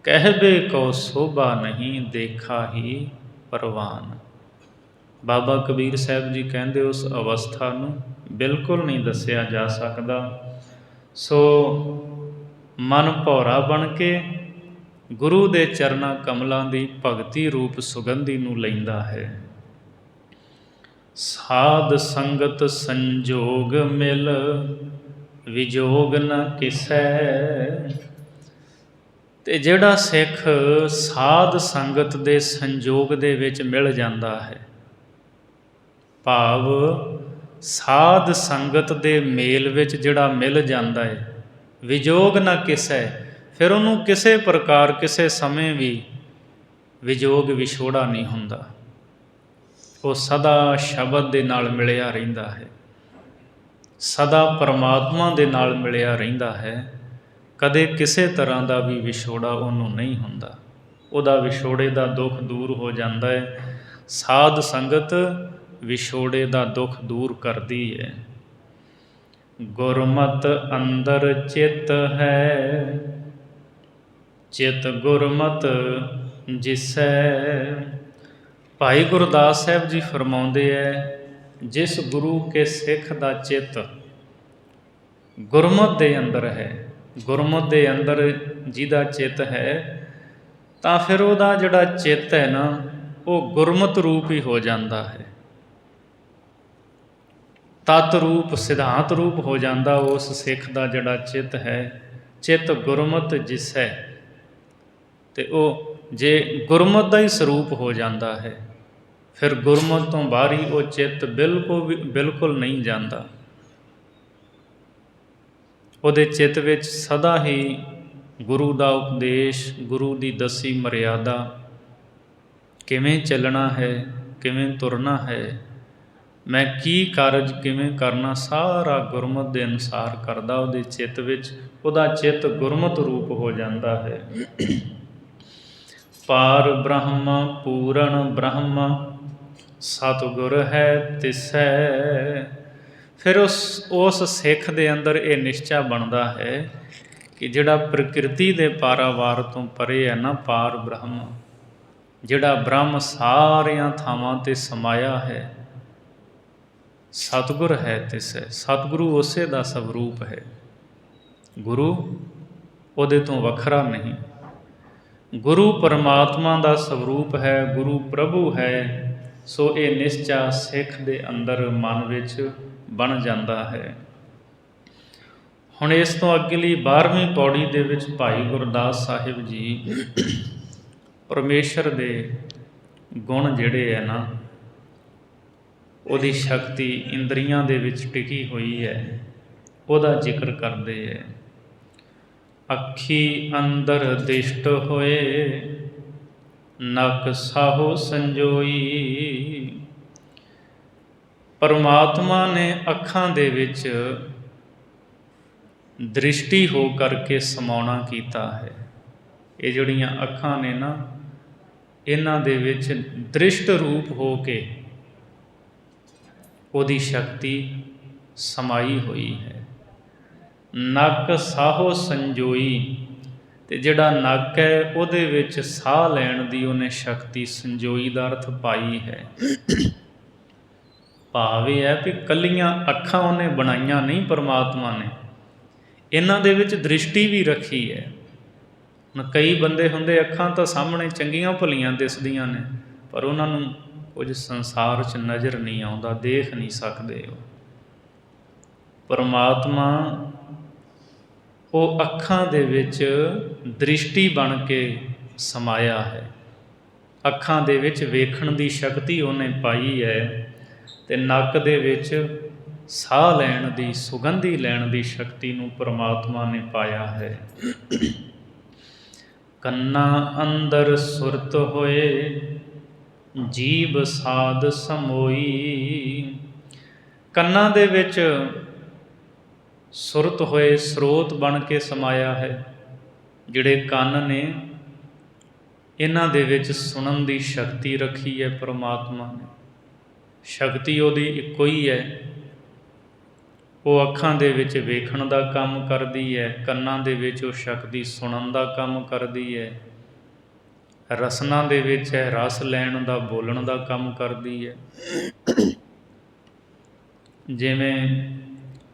ਕਹਿਬੇ ਕੋ ਸੋਭਾ ਨਹੀਂ, ਦੇਖਾ ਹੀ ਪਰਵਾਨ। ਬਾਬਾ ਕਬੀਰ ਸਾਹਿਬ ਜੀ ਕਹਿੰਦੇ ਉਸ ਅਵਸਥਾ ਨੂੰ ਬਿਲਕੁਲ ਨਹੀਂ ਦੱਸਿਆ ਜਾ ਸਕਦਾ। ਸੋ ਮਨ ਭੌਰਾ ਬਣ ਕੇ ਗੁਰੂ ਦੇ ਚਰਨਾਂ ਕਮਲਾਂ ਦੀ ਭਗਤੀ ਰੂਪ ਸੁਗੰਧੀ ਨੂੰ ਲੈਂਦਾ ਹੈ। ਸਾਧ ਸੰਗਤ ਸੰਜੋਗ ਮਿਲ, ਵਿਜੋਗ ਨ ਕਿਸੈ। ਅਤੇ ਜਿਹੜਾ ਸਿੱਖ ਸਾਧ ਸੰਗਤ ਦੇ ਸੰਜੋਗ ਦੇ ਵਿੱਚ ਮਿਲ ਜਾਂਦਾ ਹੈ, ਭਾਵ ਸਾਧ ਸੰਗਤ ਦੇ ਮੇਲ ਵਿੱਚ ਜਿਹੜਾ ਮਿਲ ਜਾਂਦਾ ਹੈ, ਵਿਜੋਗ ਨਾ ਕਿਸੈ, ਫਿਰ ਉਹਨੂੰ ਕਿਸੇ ਪ੍ਰਕਾਰ ਕਿਸੇ ਸਮੇਂ ਵੀ ਵਿਜੋਗ ਵਿਛੋੜਾ ਨਹੀਂ ਹੁੰਦਾ। ਉਹ ਸਦਾ ਸ਼ਬਦ ਦੇ ਨਾਲ ਮਿਲਿਆ ਰਹਿੰਦਾ ਹੈ, ਸਦਾ ਪਰਮਾਤਮਾ ਦੇ ਨਾਲ ਮਿਲਿਆ ਰਹਿੰਦਾ ਹੈ। ਕਦੇ ਕਿਸੇ ਤਰ੍ਹਾਂ ਦਾ ਵੀ ਵਿਛੋੜਾ ਉਹਨੂੰ ਨਹੀਂ ਹੁੰਦਾ। ਉਹਦਾ ਵਿਛੋੜੇ ਦਾ ਦੁੱਖ ਦੂਰ ਹੋ ਜਾਂਦਾ ਹੈ। ਸਾਧ ਸੰਗਤ ਵਿਛੋੜੇ ਦਾ ਦੁੱਖ ਦੂਰ ਕਰਦੀ ਹੈ। ਗੁਰਮਤਿ ਅੰਦਰ ਚਿੱਤ ਹੈ, ਚਿੱਤ ਗੁਰਮਤਿ ਜਿਸੈ। ਭਾਈ ਗੁਰਦਾਸ ਸਾਹਿਬ ਜੀ ਫਰਮਾਉਂਦੇ ਹੈ, ਜਿਸ ਗੁਰੂ ਕੇ ਸਿੱਖ ਦਾ ਚਿੱਤ ਗੁਰਮਤਿ ਦੇ ਅੰਦਰ ਹੈ, ਗੁਰਮਤਿ ਦੇ ਅੰਦਰ ਜਿਹਦਾ ਚਿੱਤ ਹੈ, ਤਾਂ ਫਿਰ ਉਹਦਾ ਜਿਹੜਾ ਚਿੱਤ ਹੈ ਨਾ, ਉਹ ਗੁਰਮਤਿ ਰੂਪ ਹੀ ਹੋ ਜਾਂਦਾ ਹੈ, ਤਤ ਰੂਪ, ਸਿਧਾਂਤ ਰੂਪ ਹੋ ਜਾਂਦਾ ਉਸ ਸਿੱਖ ਦਾ ਜਿਹੜਾ ਚਿੱਤ ਹੈ। ਚਿੱਤ ਗੁਰਮਤਿ ਜਿਸੈ, ਅਤੇ ਉਹ ਜੇ ਗੁਰਮਤਿ ਦਾ ਹੀ ਸਰੂਪ ਹੋ ਜਾਂਦਾ ਹੈ, ਫਿਰ ਗੁਰਮਤਿ ਤੋਂ ਬਾਹਰੀ ਉਹ ਚਿੱਤ ਬਿਲਕੁਲ ਨਹੀਂ ਜਾਂਦਾ। ਉਹਦੇ ਚਿੱਤ ਵਿੱਚ ਸਦਾ ਹੀ ਗੁਰੂ ਦਾ ਉਪਦੇਸ਼, ਗੁਰੂ ਦੀ ਦੱਸੀ ਮਰਿਆਦਾ, ਕਿਵੇਂ ਚੱਲਣਾ ਹੈ, ਕਿਵੇਂ ਤੁਰਨਾ ਹੈ, ਮੈਂ ਕੀ ਕਾਰਜ ਕਿਵੇਂ ਕਰਨਾ, ਸਾਰਾ ਗੁਰਮਤਿ ਦੇ ਅਨੁਸਾਰ ਕਰਦਾ ਉਹਦੇ ਚਿੱਤ ਵਿੱਚ। ਉਹਦਾ ਚਿੱਤ ਗੁਰਮਤਿ ਰੂਪ ਹੋ ਜਾਂਦਾ ਹੈ। ਪਾਰ ਬ੍ਰਹਮ ਪੂਰਨ ਬ੍ਰਹਮ, ਸਤਿਗੁਰ ਹੈ ਤਿਸੈ। ਫਿਰ ਉਸ ਸਿੱਖ ਦੇ ਅੰਦਰ ਇਹ ਨਿਸ਼ਚਾ ਬਣਦਾ ਹੈ ਕਿ ਜਿਹੜਾ ਪ੍ਰਕਿਰਤੀ ਦੇ ਪਾਰਾਵਾਰ ਤੋਂ ਪਰੇ ਹੈ ਨਾ, ਪਾਰ ਬ੍ਰਹਮ, ਜਿਹੜਾ ਬ੍ਰਹਮ ਸਾਰਿਆਂ ਥਾਵਾਂ 'ਤੇ ਸਮਾਇਆ ਹੈ, ਸਤਿਗੁਰ ਹੈ ਤਿਸੈ। ਸਤਿਗੁਰੂ ਉਸੇ ਦਾ ਸਵਰੂਪ ਹੈ, ਗੁਰੂ ਉਹਦੇ ਤੋਂ ਵੱਖਰਾ ਨਹੀਂ। ਗੁਰੂ ਪਰਮਾਤਮਾ ਦਾ ਸਵਰੂਪ ਹੈ, ਗੁਰੂ ਪ੍ਰਭੂ ਹੈ। ਸੋ ਇਹ ਨਿਸ਼ਚਾ ਸਿੱਖ ਦੇ ਅੰਦਰ ਮਨ ਵਿੱਚ ਬਣ ਜਾਂਦਾ ਹੈ। ਹੁਣ ਇਸ ਤੋਂ ਅਗਲੀ 12ਵੀਂ ਪੌੜੀ ਦੇ ਵਿੱਚ ਭਾਈ ਗੁਰਦਾਸ ਸਾਹਿਬ ਜੀ ਪਰਮੇਸ਼ਰ ਦੇ ਗੁਣ ਜਿਹੜੇ ਹੈ ਨਾ, ਉਹਦੀ ਸ਼ਕਤੀ ਇੰਦਰੀਆਂ ਦੇ ਵਿੱਚ ਟਿਕੀ ਹੋਈ ਹੈ, ਉਹਦਾ ਜ਼ਿਕਰ ਕਰਦੇ ਹੈ। ਅੱਖੀ ਅੰਦਰ ਦਿਸ਼ਟ ਹੋਏ, ਨਕ ਸਾਹੋ ਸੰਜੋਈ। ਪਰਮਾਤਮਾ ਨੇ ਅੱਖਾਂ ਦੇ ਵਿੱਚ ਦ੍ਰਿਸ਼ਟੀ ਹੋ ਕਰਕੇ ਸਮਾਉਣਾ ਕੀਤਾ ਹੈ। ਇਹ ਜਿਹੜੀਆਂ ਅੱਖਾਂ ਨੇ ਨਾ, ਇਹਨਾਂ ਦੇ ਵਿੱਚ ਦ੍ਰਿਸ਼ਟ ਰੂਪ ਹੋ ਕੇ ਉਹਦੀ ਸ਼ਕਤੀ ਸਮਾਈ ਹੋਈ ਹੈ। ਨੱਕ ਸਾਹੋ ਸੰਜੋਈ, ਅਤੇ ਜਿਹੜਾ ਨੱਕ ਹੈ ਉਹਦੇ ਵਿੱਚ ਸਾਹ ਲੈਣ ਦੀ ਉਹਨੇ ਸ਼ਕਤੀ, ਸੰਜੋਈ ਦਾ ਅਰਥ ਪਾਈ ਹੈ। ਭਾਵ ਇਹ ਹੈ ਵੀ ਇਕੱਲੀਆਂ ਅੱਖਾਂ ਉਹਨੇ ਬਣਾਈਆਂ ਨਹੀਂ ਪਰਮਾਤਮਾ ਨੇ, ਇਹਨਾਂ ਦੇ ਵਿੱਚ ਦ੍ਰਿਸ਼ਟੀ ਵੀ ਰੱਖੀ ਹੈ। ਹੁਣ ਕਈ ਬੰਦੇ ਹੁੰਦੇ ਅੱਖਾਂ ਤਾਂ ਸਾਹਮਣੇ ਚੰਗੀਆਂ ਭਲੀਆਂ ਦਿਸਦੀਆਂ ਨੇ, ਪਰ ਉਹਨਾਂ ਨੂੰ ਕੁਝ ਸੰਸਾਰ 'ਚ ਨਜ਼ਰ ਨਹੀਂ ਆਉਂਦਾ, ਦੇਖ ਨਹੀਂ ਸਕਦੇ। ਉਹ ਪਰਮਾਤਮਾ ਉਹ ਅੱਖਾਂ ਦੇ ਵਿੱਚ ਦ੍ਰਿਸ਼ਟੀ ਬਣ ਕੇ ਸਮਾਇਆ ਹੈ। ਅੱਖਾਂ ਦੇ ਵਿੱਚ ਵੇਖਣ ਦੀ ਸ਼ਕਤੀ ਉਹਨੇ ਪਾਈ ਹੈ, ਅਤੇ ਨੱਕ ਦੇ ਵਿੱਚ ਸਾਹ ਲੈਣ ਦੀ, ਸੁਗੰਧੀ ਲੈਣ ਦੀ ਸ਼ਕਤੀ ਨੂੰ ਪਰਮਾਤਮਾ ਨੇ ਪਾਇਆ ਹੈ। ਕੰਨਾਂ ਅੰਦਰ ਸੁਰਤ ਹੋਏ, ਜੀਭ ਸਾਧ ਸਮੋਈ। ਕੰਨਾਂ ਦੇ ਵਿੱਚ ਸੁਰਤ ਹੋਏ, ਸਰੋਤ ਬਣ ਕੇ ਸਮਾਇਆ ਹੈ। ਜਿਹੜੇ ਕੰਨ ਨੇ ਇਹਨਾਂ ਦੇ ਵਿੱਚ ਸੁਣਨ ਦੀ ਸ਼ਕਤੀ ਰੱਖੀ ਹੈ ਪਰਮਾਤਮਾ ਨੇ। ਸ਼ਕਤੀ ਉਹਦੀ ਇੱਕੋ ਹੀ ਹੈ। ਉਹ ਅੱਖਾਂ ਦੇ ਵਿੱਚ ਵੇਖਣ ਦਾ ਕੰਮ ਕਰਦੀ ਹੈ, ਕੰਨਾਂ ਦੇ ਵਿੱਚ ਉਹ ਸ਼ਕਤੀ ਸੁਣਨ ਦਾ ਕੰਮ ਕਰਦੀ ਹੈ, ਰਸਨਾ ਦੇ ਵਿੱਚ ਹੈ ਰਸ ਲੈਣ ਦਾ, ਬੋਲਣ ਦਾ ਕੰਮ ਕਰਦੀ ਹੈ। ਜਿਵੇਂ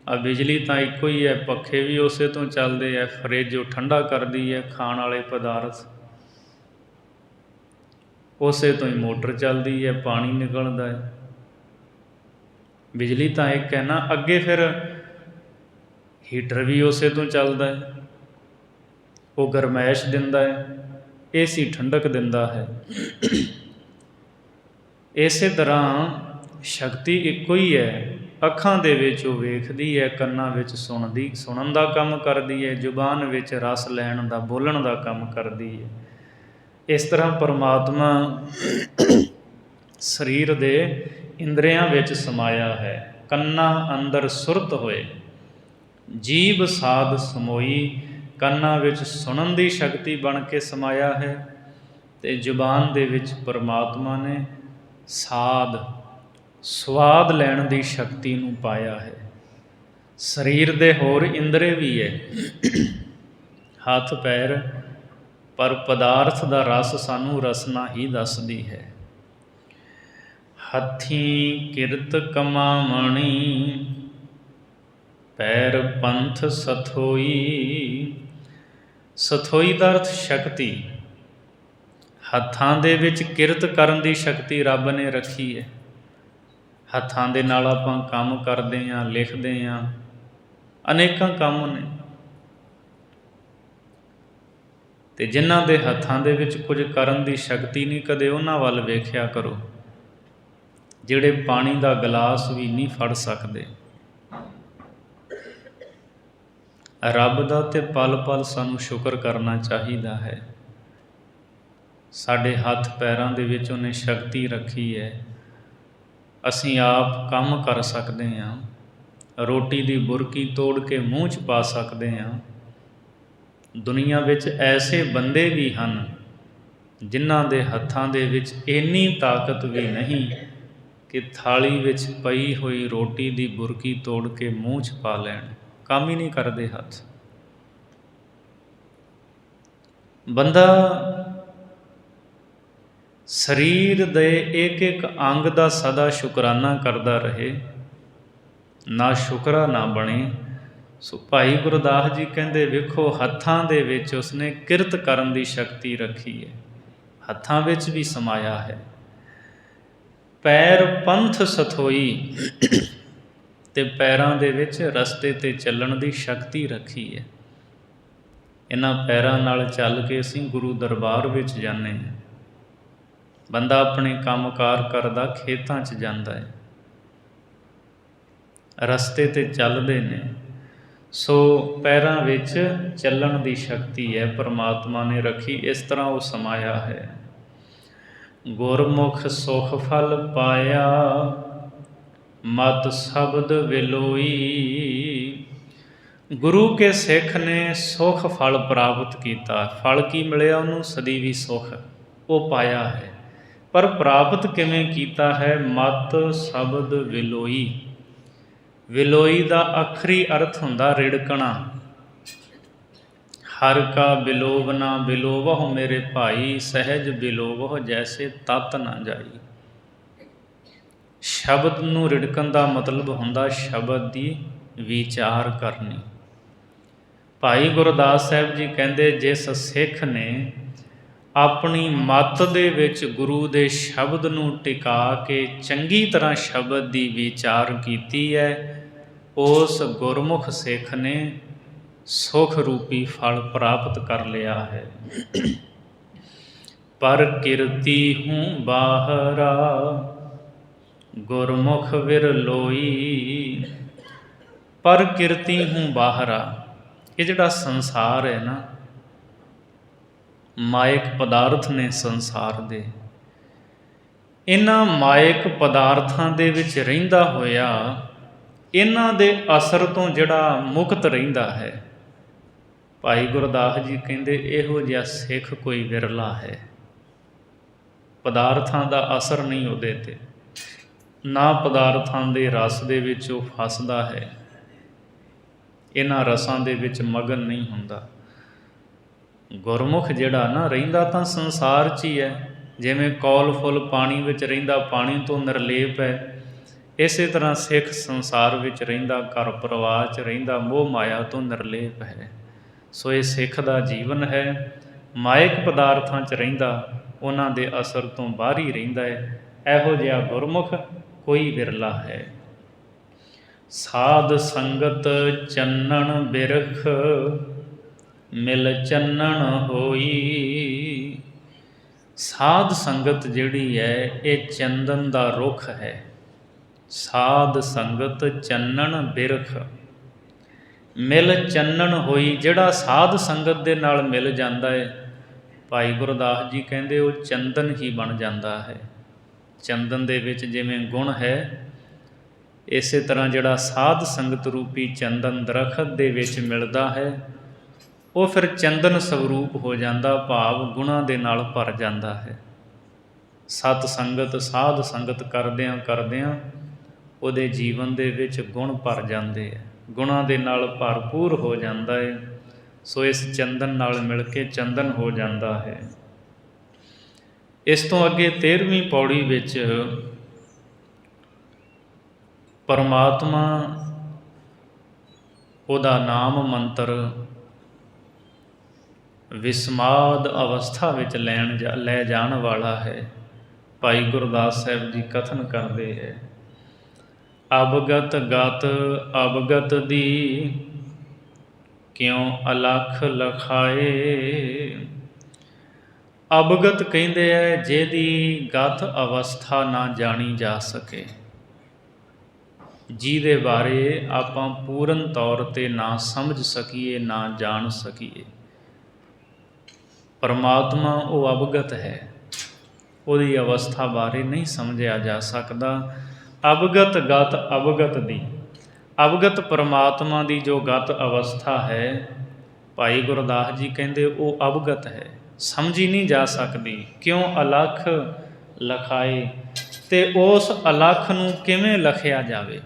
ਆ ਬਿਜਲੀ ਤਾਂ ਇੱਕੋ ਹੀ ਹੈ, ਪੱਖੇ ਵੀ ਉਸੇ ਤੋਂ ਚੱਲਦੇ ਹੈ, ਫਰਿੱਜ ਉਹ ਠੰਡਾ ਕਰਦੀ ਹੈ ਖਾਣ ਵਾਲੇ ਪਦਾਰਥ, ਉਸੇ ਤੋਂ ਹੀ ਮੋਟਰ ਚੱਲਦੀ ਹੈ, ਪਾਣੀ ਨਿਕਲਦਾ ਹੈ। ਬਿਜਲੀ ਤਾਂ ਇੱਕ ਹੈ ਨਾ। ਅੱਗੇ ਫਿਰ ਹੀਟਰ ਵੀ ਉਸੇ ਤੋਂ ਚੱਲਦਾ ਹੈ, ਉਹ ਗਰਮੈਸ਼ ਦਿੰਦਾ ਹੈ, ਏਸੀ ਠੰਡਕ ਦਿੰਦਾ ਹੈ। ਇਸੇ ਤਰ੍ਹਾਂ ਸ਼ਕਤੀ ਇੱਕੋ ਹੀ ਹੈ। ਅੱਖਾਂ ਦੇ ਵਿੱਚ ਉਹ ਵੇਖਦੀ ਹੈ, ਕੰਨਾਂ ਵਿੱਚ ਸੁਣਨ ਦਾ ਕੰਮ ਕਰਦੀ ਹੈ, ਜ਼ੁਬਾਨ ਵਿੱਚ ਰਸ ਲੈਣ ਦਾ, ਬੋਲਣ ਦਾ ਕੰਮ ਕਰਦੀ ਹੈ। ਇਸ ਤਰ੍ਹਾਂ ਪਰਮਾਤਮਾ ਸਰੀਰ ਦੇ ਇੰਦਰੀਆਂ ਵਿੱਚ ਸਮਾਇਆ ਹੈ। ਕੰਨਾਂ ਅੰਦਰ ਸੁਰਤ ਹੋਏ, ਜੀਭ ਸਾਧ ਸਮੋਈ। ਕੰਨਾਂ ਵਿੱਚ ਸੁਣਨ ਦੀ ਸ਼ਕਤੀ ਬਣ ਕੇ ਸਮਾਇਆ ਹੈ, ਅਤੇ ਜ਼ੁਬਾਨ ਦੇ ਵਿੱਚ ਪਰਮਾਤਮਾ ਨੇ ਸਾਧ, ਸਵਾਦ ਲੈਣ ਦੀ ਸ਼ਕਤੀ ਨੂੰ ਪਾਇਆ ਹੈ। ਸਰੀਰ ਦੇ ਹੋਰ ਇੰਦਰੇ ਵੀ ਹੈ, ਹੱਥ ਪੈਰ, ਪਰ ਪਦਾਰਥ ਦਾ ਰਸ ਸਾਨੂੰ ਰਸਨਾ ਹੀ ਦੱਸਦੀ ਹੈ। ਹੱਥੀਂ ਕਿਰਤ ਕਮਾਵਣੀ, ਪੈਰ ਪੰਥ ਸਥੋਈ। ਸਥੋਈ ਦਾ ਅਰਥ ਸ਼ਕਤੀ। ਹੱਥਾਂ ਦੇ ਵਿੱਚ ਕਿਰਤ ਕਰਨ ਦੀ ਸ਼ਕਤੀ ਰੱਬ ਨੇ ਰੱਖੀ ਹੈ। ਹੱਥਾਂ ਦੇ ਨਾਲ ਆਪਾਂ ਕੰਮ ਕਰਦੇ ਹਾਂ, ਲਿਖਦੇ ਹਾਂ, ਅਨੇਕਾਂ ਕੰਮ ਨੇ। ਅਤੇ ਜਿਨ੍ਹਾਂ ਦੇ ਹੱਥਾਂ ਦੇ ਵਿੱਚ ਕੁਝ ਕਰਨ ਦੀ ਸ਼ਕਤੀ ਨਹੀਂ, ਕਦੇ ਉਹਨਾਂ ਵੱਲ ਵੇਖਿਆ ਕਰੋ, ਜਿਹੜੇ ਪਾਣੀ ਦਾ ਗਲਾਸ ਵੀ ਨਹੀਂ ਫੜ ਸਕਦੇ। ਰੱਬ ਦਾ ਤੇ ਪਲ ਪਲ ਸਾਨੂੰ ਸ਼ੁਕਰ ਕਰਨਾ ਚਾਹੀਦਾ ਹੈ। ਸਾਡੇ ਹੱਥ ਪੈਰਾਂ ਦੇ ਵਿੱਚ ਉਹਨੇ ਸ਼ਕਤੀ ਰੱਖੀ ਹੈ। ਅਸੀਂ ਆਪ ਕੰਮ ਕਰ ਸਕਦੇ ਹਾਂ, ਰੋਟੀ ਦੀ ਬੁਰਕੀ ਤੋੜ ਕੇ ਮੂੰਹ 'ਚ ਪਾ ਸਕਦੇ ਹਾਂ। ਦੁਨੀਆ ਵਿੱਚ ਐਸੇ ਬੰਦੇ ਵੀ ਹਨ ਜਿਨ੍ਹਾਂ ਦੇ ਹੱਥਾਂ ਦੇ ਵਿੱਚ ਇੰਨੀ ਤਾਕਤ ਵੀ ਨਹੀਂ ਕਿ ਥਾਲੀ ਵਿੱਚ ਪਈ ਹੋਈ ਰੋਟੀ ਦੀ ਬੁਰਕੀ ਤੋੜ ਕੇ ਮੂੰਹ 'ਚ ਪਾ ਲੈਣ। ਕੰਮ ਹੀ ਨਹੀਂ ਕਰਦੇ ਹੱਥ। ਬੰਦਾ ਸਰੀਰ ਦੇ ਇੱਕ ਇੱਕ ਅੰਗ ਦਾ ਸਦਾ ਸ਼ੁਕਰਾਨਾ ਕਰਦਾ ਰਹੇ, ਨਾ ਸ਼ੁਕਰਾ ਨਾ ਬਣੇ। ਸੋ ਭਾਈ ਗੁਰਦਾਸ ਜੀ ਕਹਿੰਦੇ, ਵੇਖੋ ਹੱਥਾਂ ਦੇ ਵਿੱਚ ਉਸਨੇ ਕਿਰਤ ਕਰਨ ਦੀ ਸ਼ਕਤੀ ਰੱਖੀ ਹੈ, ਹੱਥਾਂ ਵਿੱਚ ਵੀ ਸਮਾਇਆ ਹੈ। ਪੈਰ ਪੰਥ ਸਥੋਈ, ਅਤੇ ਪੈਰਾਂ ਦੇ ਵਿੱਚ ਰਸਤੇ 'ਤੇ ਚੱਲਣ ਦੀ ਸ਼ਕਤੀ ਰੱਖੀ ਹੈ। ਇਹਨਾਂ ਪੈਰਾਂ ਨਾਲ ਚੱਲ ਕੇ ਅਸੀਂ ਗੁਰੂ ਦਰਬਾਰ ਵਿੱਚ ਜਾਂਦੇ ਹਾਂ। ਬੰਦਾ ਆਪਣੇ ਕੰਮ ਕਾਰ ਕਰਦਾ, ਖੇਤਾਂ 'ਚ ਜਾਂਦਾ ਹੈ, ਰਸਤੇ 'ਤੇ ਚੱਲਦੇ ਨੇ। ਸੋ ਪੈਰਾਂ ਵਿੱਚ ਚੱਲਣ ਦੀ ਸ਼ਕਤੀ ਹੈ ਪਰਮਾਤਮਾ ਨੇ ਰੱਖੀ। ਇਸ ਤਰ੍ਹਾਂ ਉਹ ਸਮਾਇਆ ਹੈ। ਗੁਰਮੁਖ ਸੁਖ ਫਲ ਪਾਇਆ, ਮਤ ਸ਼ਬਦ ਵਿਲੋਈ। ਗੁਰੂ ਕੇ ਸਿੱਖ ਨੇ ਸੁਖ ਫਲ ਪ੍ਰਾਪਤ ਕੀਤਾ। ਫਲ ਕੀ ਮਿਲਿਆ ਉਹਨੂੰ? ਸਦੀਵੀ ਸੁਖ। ਉਹ ਪਾਇਆ ਹੈ। ਪਰ ਪ੍ਰਾਪਤ ਕਿਵੇਂ ਕੀਤਾ ਹੈ? ਮਤ ਸ਼ਬਦ ਵਿਲੋਈ। ਵਿਲੋਈ ਦਾ ਆਖਰੀ ਅਰਥ ਹੁੰਦਾ ਰਿੜਕਣਾ। ਹਰ ਕਾ ਬਿਲੋਵ ਨਾ ਬਿਲੋਵਹੁ ਮੇਰੇ ਭਾਈ, ਸਹਿਜ ਬਿਲੋਵਹੁ ਜੈਸੇ ਤਤ ਨਾ ਜਾਈ। ਸ਼ਬਦ ਨੂੰ ਰਿੜਕਣ ਦਾ ਮਤਲਬ ਹੁੰਦਾ ਸ਼ਬਦ ਦੀ ਵਿਚਾਰ ਕਰਨੀ। ਭਾਈ ਗੁਰਦਾਸ ਸਾਹਿਬ ਜੀ ਕਹਿੰਦੇ, ਜਿਸ ਸਿੱਖ ਨੇ ਆਪਣੀ ਮੱਤ ਦੇ ਵਿੱਚ ਗੁਰੂ ਦੇ ਸ਼ਬਦ ਨੂੰ ਟਿਕਾ ਕੇ ਚੰਗੀ ਤਰ੍ਹਾਂ ਸ਼ਬਦ ਦੀ ਵਿਚਾਰ ਕੀਤੀ ਹੈ, ਉਸ ਗੁਰਮੁਖ ਸਿੱਖ ਨੇ ਸੁਖ ਰੂਪੀ ਫਲ ਪ੍ਰਾਪਤ ਕਰ ਲਿਆ ਹੈ। ਪਰ ਕਿਰਤੀ ਹੂੰ ਬਾਹਰਾ, ਗੁਰਮੁਖ ਵਿਰਲੋਈ। ਪਰ ਕਿਰਤੀ ਹੂੰ ਬਾਹਰਾ, ਇਹ ਜਿਹੜਾ ਸੰਸਾਰ ਹੈ ਨਾ, ਮਾਇਕ ਪਦਾਰਥ ਨੇ ਸੰਸਾਰ ਦੇ। ਇਹਨਾਂ ਮਾਇਕ ਪਦਾਰਥਾਂ ਦੇ ਵਿੱਚ ਰਹਿੰਦਾ ਹੋਇਆ ਇਹਨਾਂ ਦੇ ਅਸਰ ਤੋਂ ਜਿਹੜਾ ਮੁਕਤ ਰਹਿੰਦਾ ਹੈ, ਭਾਈ ਗੁਰਦਾਸ ਜੀ ਕਹਿੰਦੇ ਇਹੋ ਜਿਹਾ ਸਿੱਖ ਕੋਈ ਵਿਰਲਾ ਹੈ। ਪਦਾਰਥਾਂ ਦਾ ਅਸਰ ਨਹੀਂ ਉਹਦੇ 'ਤੇ, ਨਾ ਪਦਾਰਥਾਂ ਦੇ ਰਸ ਦੇ ਵਿੱਚ ਉਹ ਫਸਦਾ ਹੈ, ਇਹਨਾਂ ਰਸਾਂ ਦੇ ਵਿੱਚ ਮਗਨ ਨਹੀਂ ਹੁੰਦਾ। ਗੁਰਮੁਖ ਜਿਹੜਾ ਨਾ ਰਹਿੰਦਾ ਤਾਂ ਸੰਸਾਰ 'ਚ ਹੀ ਹੈ। ਜਿਵੇਂ ਕੌਲ ਫੁੱਲ ਪਾਣੀ ਵਿੱਚ ਰਹਿੰਦਾ, ਪਾਣੀ ਤੋਂ ਨਿਰਲੇਪ ਹੈ, ਇਸੇ ਤਰ੍ਹਾਂ ਸਿੱਖ ਸੰਸਾਰ ਵਿੱਚ ਰਹਿੰਦਾ, ਘਰ ਪਰਿਵਾਰ 'ਚ ਰਹਿੰਦਾ, ਮੋਹ ਮਾਇਆ ਤੋਂ ਨਿਰਲੇਪ ਹੈ। ਸੋ ਇਹ ਸਿੱਖ ਦਾ ਜੀਵਨ ਹੈ। ਮਾਇਕ ਪਦਾਰਥਾਂ 'ਚ ਰਹਿੰਦਾ, ਉਹਨਾਂ ਦੇ ਅਸਰ ਤੋਂ ਬਾਹਰ ਹੀ ਰਹਿੰਦਾ ਹੈ। ਇਹੋ ਜਿਹਾ ਗੁਰਮੁਖ ਕੋਈ ਵਿਰਲਾ ਹੈ। ਸਾਧ ਸੰਗਤ ਚੰਨਣ ਬਿਰਖ, ਮਿਲ ਚੰਨਣ ਹੋਈ। ਸਾਧ ਸੰਗਤ ਜਿਹੜੀ ਹੈ ਇਹ ਚੰਦਨ ਦਾ ਰੁੱਖ ਹੈ। ਸਾਧ ਸੰਗਤ ਚੰਨਣ ਬਿਰਖ, ਮਿਲ ਚੰਨਣ ਹੋਈ। ਜਿਹੜਾ ਸਾਧ ਸੰਗਤ ਦੇ ਨਾਲ ਮਿਲ ਜਾਂਦਾ ਹੈ, ਭਾਈ ਗੁਰਦਾਸ ਜੀ ਕਹਿੰਦੇ ਉਹ ਚੰਦਨ ਹੀ ਬਣ ਜਾਂਦਾ ਹੈ। ਚੰਦਨ ਦੇ ਵਿੱਚ ਜਿਵੇਂ ਗੁਣ ਹੈ, ਇਸੇ ਤਰ੍ਹਾਂ ਜਿਹੜਾ ਸਾਧ ਸੰਗਤ ਰੂਪੀ ਚੰਦਨ ਦਰਖਤ ਦੇ ਵਿੱਚ ਮਿਲਦਾ ਹੈ, ਉਹ ਫਿਰ ਚੰਦਨ ਸਵਰੂਪ ਹੋ ਜਾਂਦਾ, ਭਾਵ ਗੁਣਾਂ ਦੇ ਨਾਲ ਭਰ ਜਾਂਦਾ ਹੈ। ਸਤ ਸੰਗਤ ਸਾਧ ਸੰਗਤ ਕਰਦਿਆਂ ਕਰਦਿਆਂ ਉਹਦੇ ਜੀਵਨ ਦੇ ਵਿੱਚ ਗੁਣ ਭਰ ਜਾਂਦੇ ਹੈ, ਗੁਣਾਂ ਦੇ ਨਾਲ ਭਰਪੂਰ ਹੋ ਜਾਂਦਾ ਹੈ। ਸੋ ਇਸ ਚੰਦਨ ਨਾਲ ਮਿਲ ਕੇ ਚੰਦਨ ਹੋ ਜਾਂਦਾ ਹੈ। ਇਸ ਤੋਂ ਅੱਗੇ 13ਵੀਂ ਪੌੜੀ ਵਿੱਚ ਪਰਮਾਤਮਾ ਉਹਦਾ ਨਾਮ ਮੰਤਰ ਵਿਸਮਾਦ ਅਵਸਥਾ ਵਿੱਚ ਲੈ ਜਾਣ ਵਾਲਾ ਹੈ। ਭਾਈ ਗੁਰਦਾਸ ਸਾਹਿਬ ਜੀ ਕਥਨ ਕਰਦੇ ਹੈ, ਅਵਗਤ ਗਤ ਅਵਗਤ ਦੀ, ਕਿਉਂ ਅਲਖ ਲਖਾਏ। ਅਵਗਤ ਕਹਿੰਦੇ ਹੈ ਜਿਹਦੀ ਗਤ ਅਵਸਥਾ ਨਾ ਜਾਣੀ ਜਾ ਸਕੇ, ਜਿਹਦੇ ਬਾਰੇ ਆਪਾਂ ਪੂਰਨ ਤੌਰ 'ਤੇ ਨਾ ਸਮਝ ਸਕੀਏ, ਨਾ ਜਾਣ ਸਕੀਏ। ਪਰਮਾਤਮਾ ਉਹ ਅਵਗਤ ਹੈ, ਉਹਦੀ ਅਵਸਥਾ ਬਾਰੇ ਨਹੀਂ ਸਮਝਿਆ ਜਾ ਸਕਦਾ। ਅਵਗਤ ਗਤ ਅਵਗਤ ਦੀ, ਅਵਗਤ ਪਰਮਾਤਮਾ ਦੀ ਜੋ ਗਤ ਅਵਸਥਾ ਹੈ, ਭਾਈ ਗੁਰਦਾਸ ਜੀ ਕਹਿੰਦੇ ਉਹ ਅਵਗਤ ਹੈ, ਸਮਝੀ ਨਹੀਂ ਜਾ ਸਕਦੀ। ਕਿਉਂ ਅਲਖ ਲਖਾਏ, ਤੇ ਉਸ ਅਲਖ ਨੂੰ ਕਿਵੇਂ ਲਖਿਆ ਜਾਵੇ?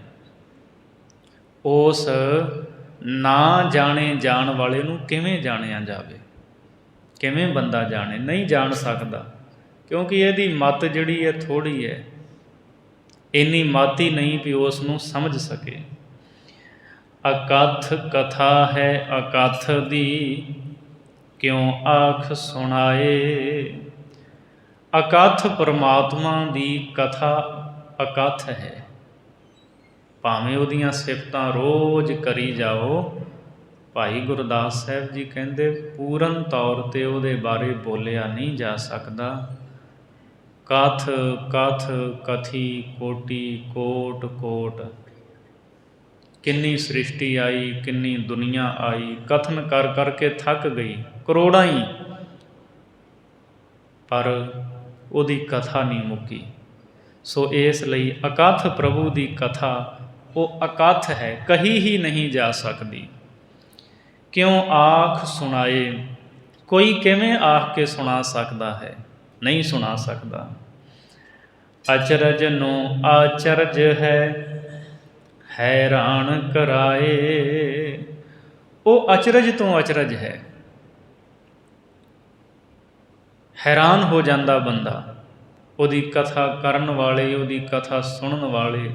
ਉਸ ਨਾ ਜਾਣੇ ਜਾਣ ਵਾਲੇ ਨੂੰ ਕਿਵੇਂ ਜਾਣਿਆ ਜਾਵੇ? ਕਿਵੇਂ ਬੰਦਾ ਜਾਣੇ? ਨਹੀਂ ਜਾਣ ਸਕਦਾ, ਕਿਉਂਕਿ ਇਹਦੀ ਮੱਤ ਜਿਹੜੀ ਹੈ ਥੋੜ੍ਹੀ ਹੈ, ਇੰਨੀ ਮੱਤ ਹੀ ਨਹੀਂ ਵੀ ਉਸ ਨੂੰ ਸਮਝ ਸਕੇ। ਅਕਥ ਕਥਾ ਹੈ ਅਕਥ ਦੀ, ਕਿਉਂ ਆਖ ਸੁਣਾਏ। ਅਕਥ ਪਰਮਾਤਮਾ ਦੀ ਕਥਾ ਅਕਥ ਹੈ, ਭਾਵੇਂ ਉਹਦੀਆਂ ਸਿਫਤਾਂ ਰੋਜ਼ ਕਰੀ ਜਾਓ, ਭਾਈ ਗੁਰਦਾਸ ਸਾਹਿਬ ਜੀ ਕਹਿੰਦੇ ਪੂਰਨ ਤੌਰ 'ਤੇ ਉਹਦੇ ਬਾਰੇ ਬੋਲਿਆ ਨਹੀਂ ਜਾ ਸਕਦਾ। ਕਥ ਕਥ ਕਥੀ ਕੋਟੀ ਕੋਟ ਕੋਟ, ਕਿੰਨੀ ਸ੍ਰਿਸ਼ਟੀ ਆਈ, ਕਿੰਨੀ ਦੁਨੀਆ ਆਈ, ਕਥਨ ਕਰ ਕਰਕੇ ਥੱਕ ਗਈ, ਕਰੋੜਾਂ ਹੀ, ਪਰ ਉਹਦੀ ਕਥਾ ਨਹੀਂ ਮੁੱਕੀ। ਸੋ ਇਸ ਲਈ ਅਕਥ ਪ੍ਰਭੂ ਦੀ ਕਥਾ ਉਹ ਅਕਥ ਹੈ, ਕਹੀ ਹੀ ਨਹੀਂ ਜਾ ਸਕਦੀ। ਕਿਉਂ ਆਖ ਸੁਣਾਏ, ਕੋਈ ਕਿਵੇਂ ਆਖ ਕੇ ਸੁਣਾ ਸਕਦਾ ਹੈ? ਨਹੀਂ ਸੁਣਾ ਸਕਦਾ। ਅਚਰਜ ਨੂੰ ਆਚਰਜ ਹੈ, ਹੈਰਾਨ ਕਰਾਏ। ਉਹ ਅਚਰਜ ਤੋਂ ਅਚਰਜ ਹੈ, ਹੈਰਾਨ ਹੋ ਜਾਂਦਾ ਬੰਦਾ। ਉਹਦੀ ਕਥਾ ਕਰਨ ਵਾਲੇ, ਉਹਦੀ ਕਥਾ ਸੁਣਨ ਵਾਲੇ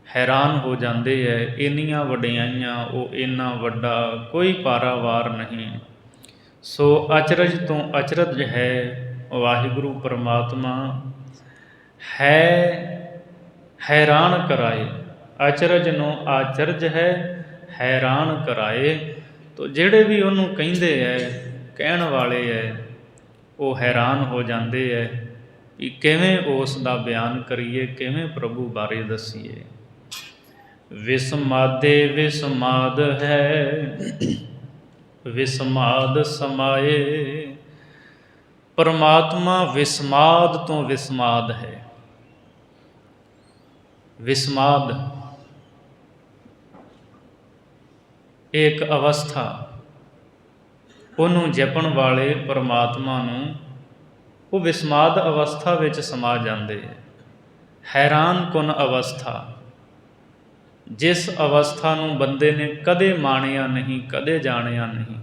ਹੈਰਾਨ ਹੋ ਜਾਂਦੇ ਹੈ। ਇੰਨੀਆਂ ਵਡਿਆਈਆਂ, ਉਹ ਇੰਨਾ ਵੱਡਾ, ਕੋਈ ਪਾਰਾਵਾਰ ਨਹੀਂ। ਸੋ ਅਚਰਜ ਤੋਂ ਅਚਰਜ ਹੈ ਵਾਹਿਗੁਰੂ ਪਰਮਾਤਮਾ, ਹੈ ਹੈਰਾਨ ਕਰਾਏ। ਅਚਰਜ ਨੂੰ ਆਚਰਜ ਹੈ, ਹੈਰਾਨ ਕਰਾਏ। ਤੋ ਜਿਹੜੇ ਵੀ ਉਹਨੂੰ ਕਹਿੰਦੇ ਹੈ, ਕਹਿਣ ਵਾਲੇ ਹੈ, ਉਹ ਹੈਰਾਨ ਹੋ ਜਾਂਦੇ ਹੈ ਕਿ ਕਿਵੇਂ ਉਸ ਦਾ ਬਿਆਨ ਕਰੀਏ, ਕਿਵੇਂ ਪ੍ਰਭੂ ਬਾਰੇ ਦੱਸੀਏ। ਵਿਸਮਾਦੇ ਵਿਸਮਾਦ ਹੈ, ਵਿਸਮਾਦ ਸਮਾਏ। ਪਰਮਾਤਮਾ ਵਿਸਮਾਦ ਤੋਂ ਵਿਸਮਾਦ ਹੈ। ਵਿਸਮਾਦ ਇੱਕ ਅਵਸਥਾ, ਉਹਨੂੰ ਜਪਣ ਵਾਲੇ ਪਰਮਾਤਮਾ ਨੂੰ ਉਹ ਵਿਸਮਾਦ ਅਵਸਥਾ ਵਿੱਚ ਸਮਾ ਜਾਂਦੇ ਹੈ। ਹੈਰਾਨ ਕੁਨ ਅਵਸਥਾ, ਜਿਸ ਅਵਸਥਾ ਨੂੰ ਬੰਦੇ ਨੇ ਕਦੇ ਮਾਣਿਆ ਨਹੀਂ, ਕਦੇ ਜਾਣਿਆ ਨਹੀਂ,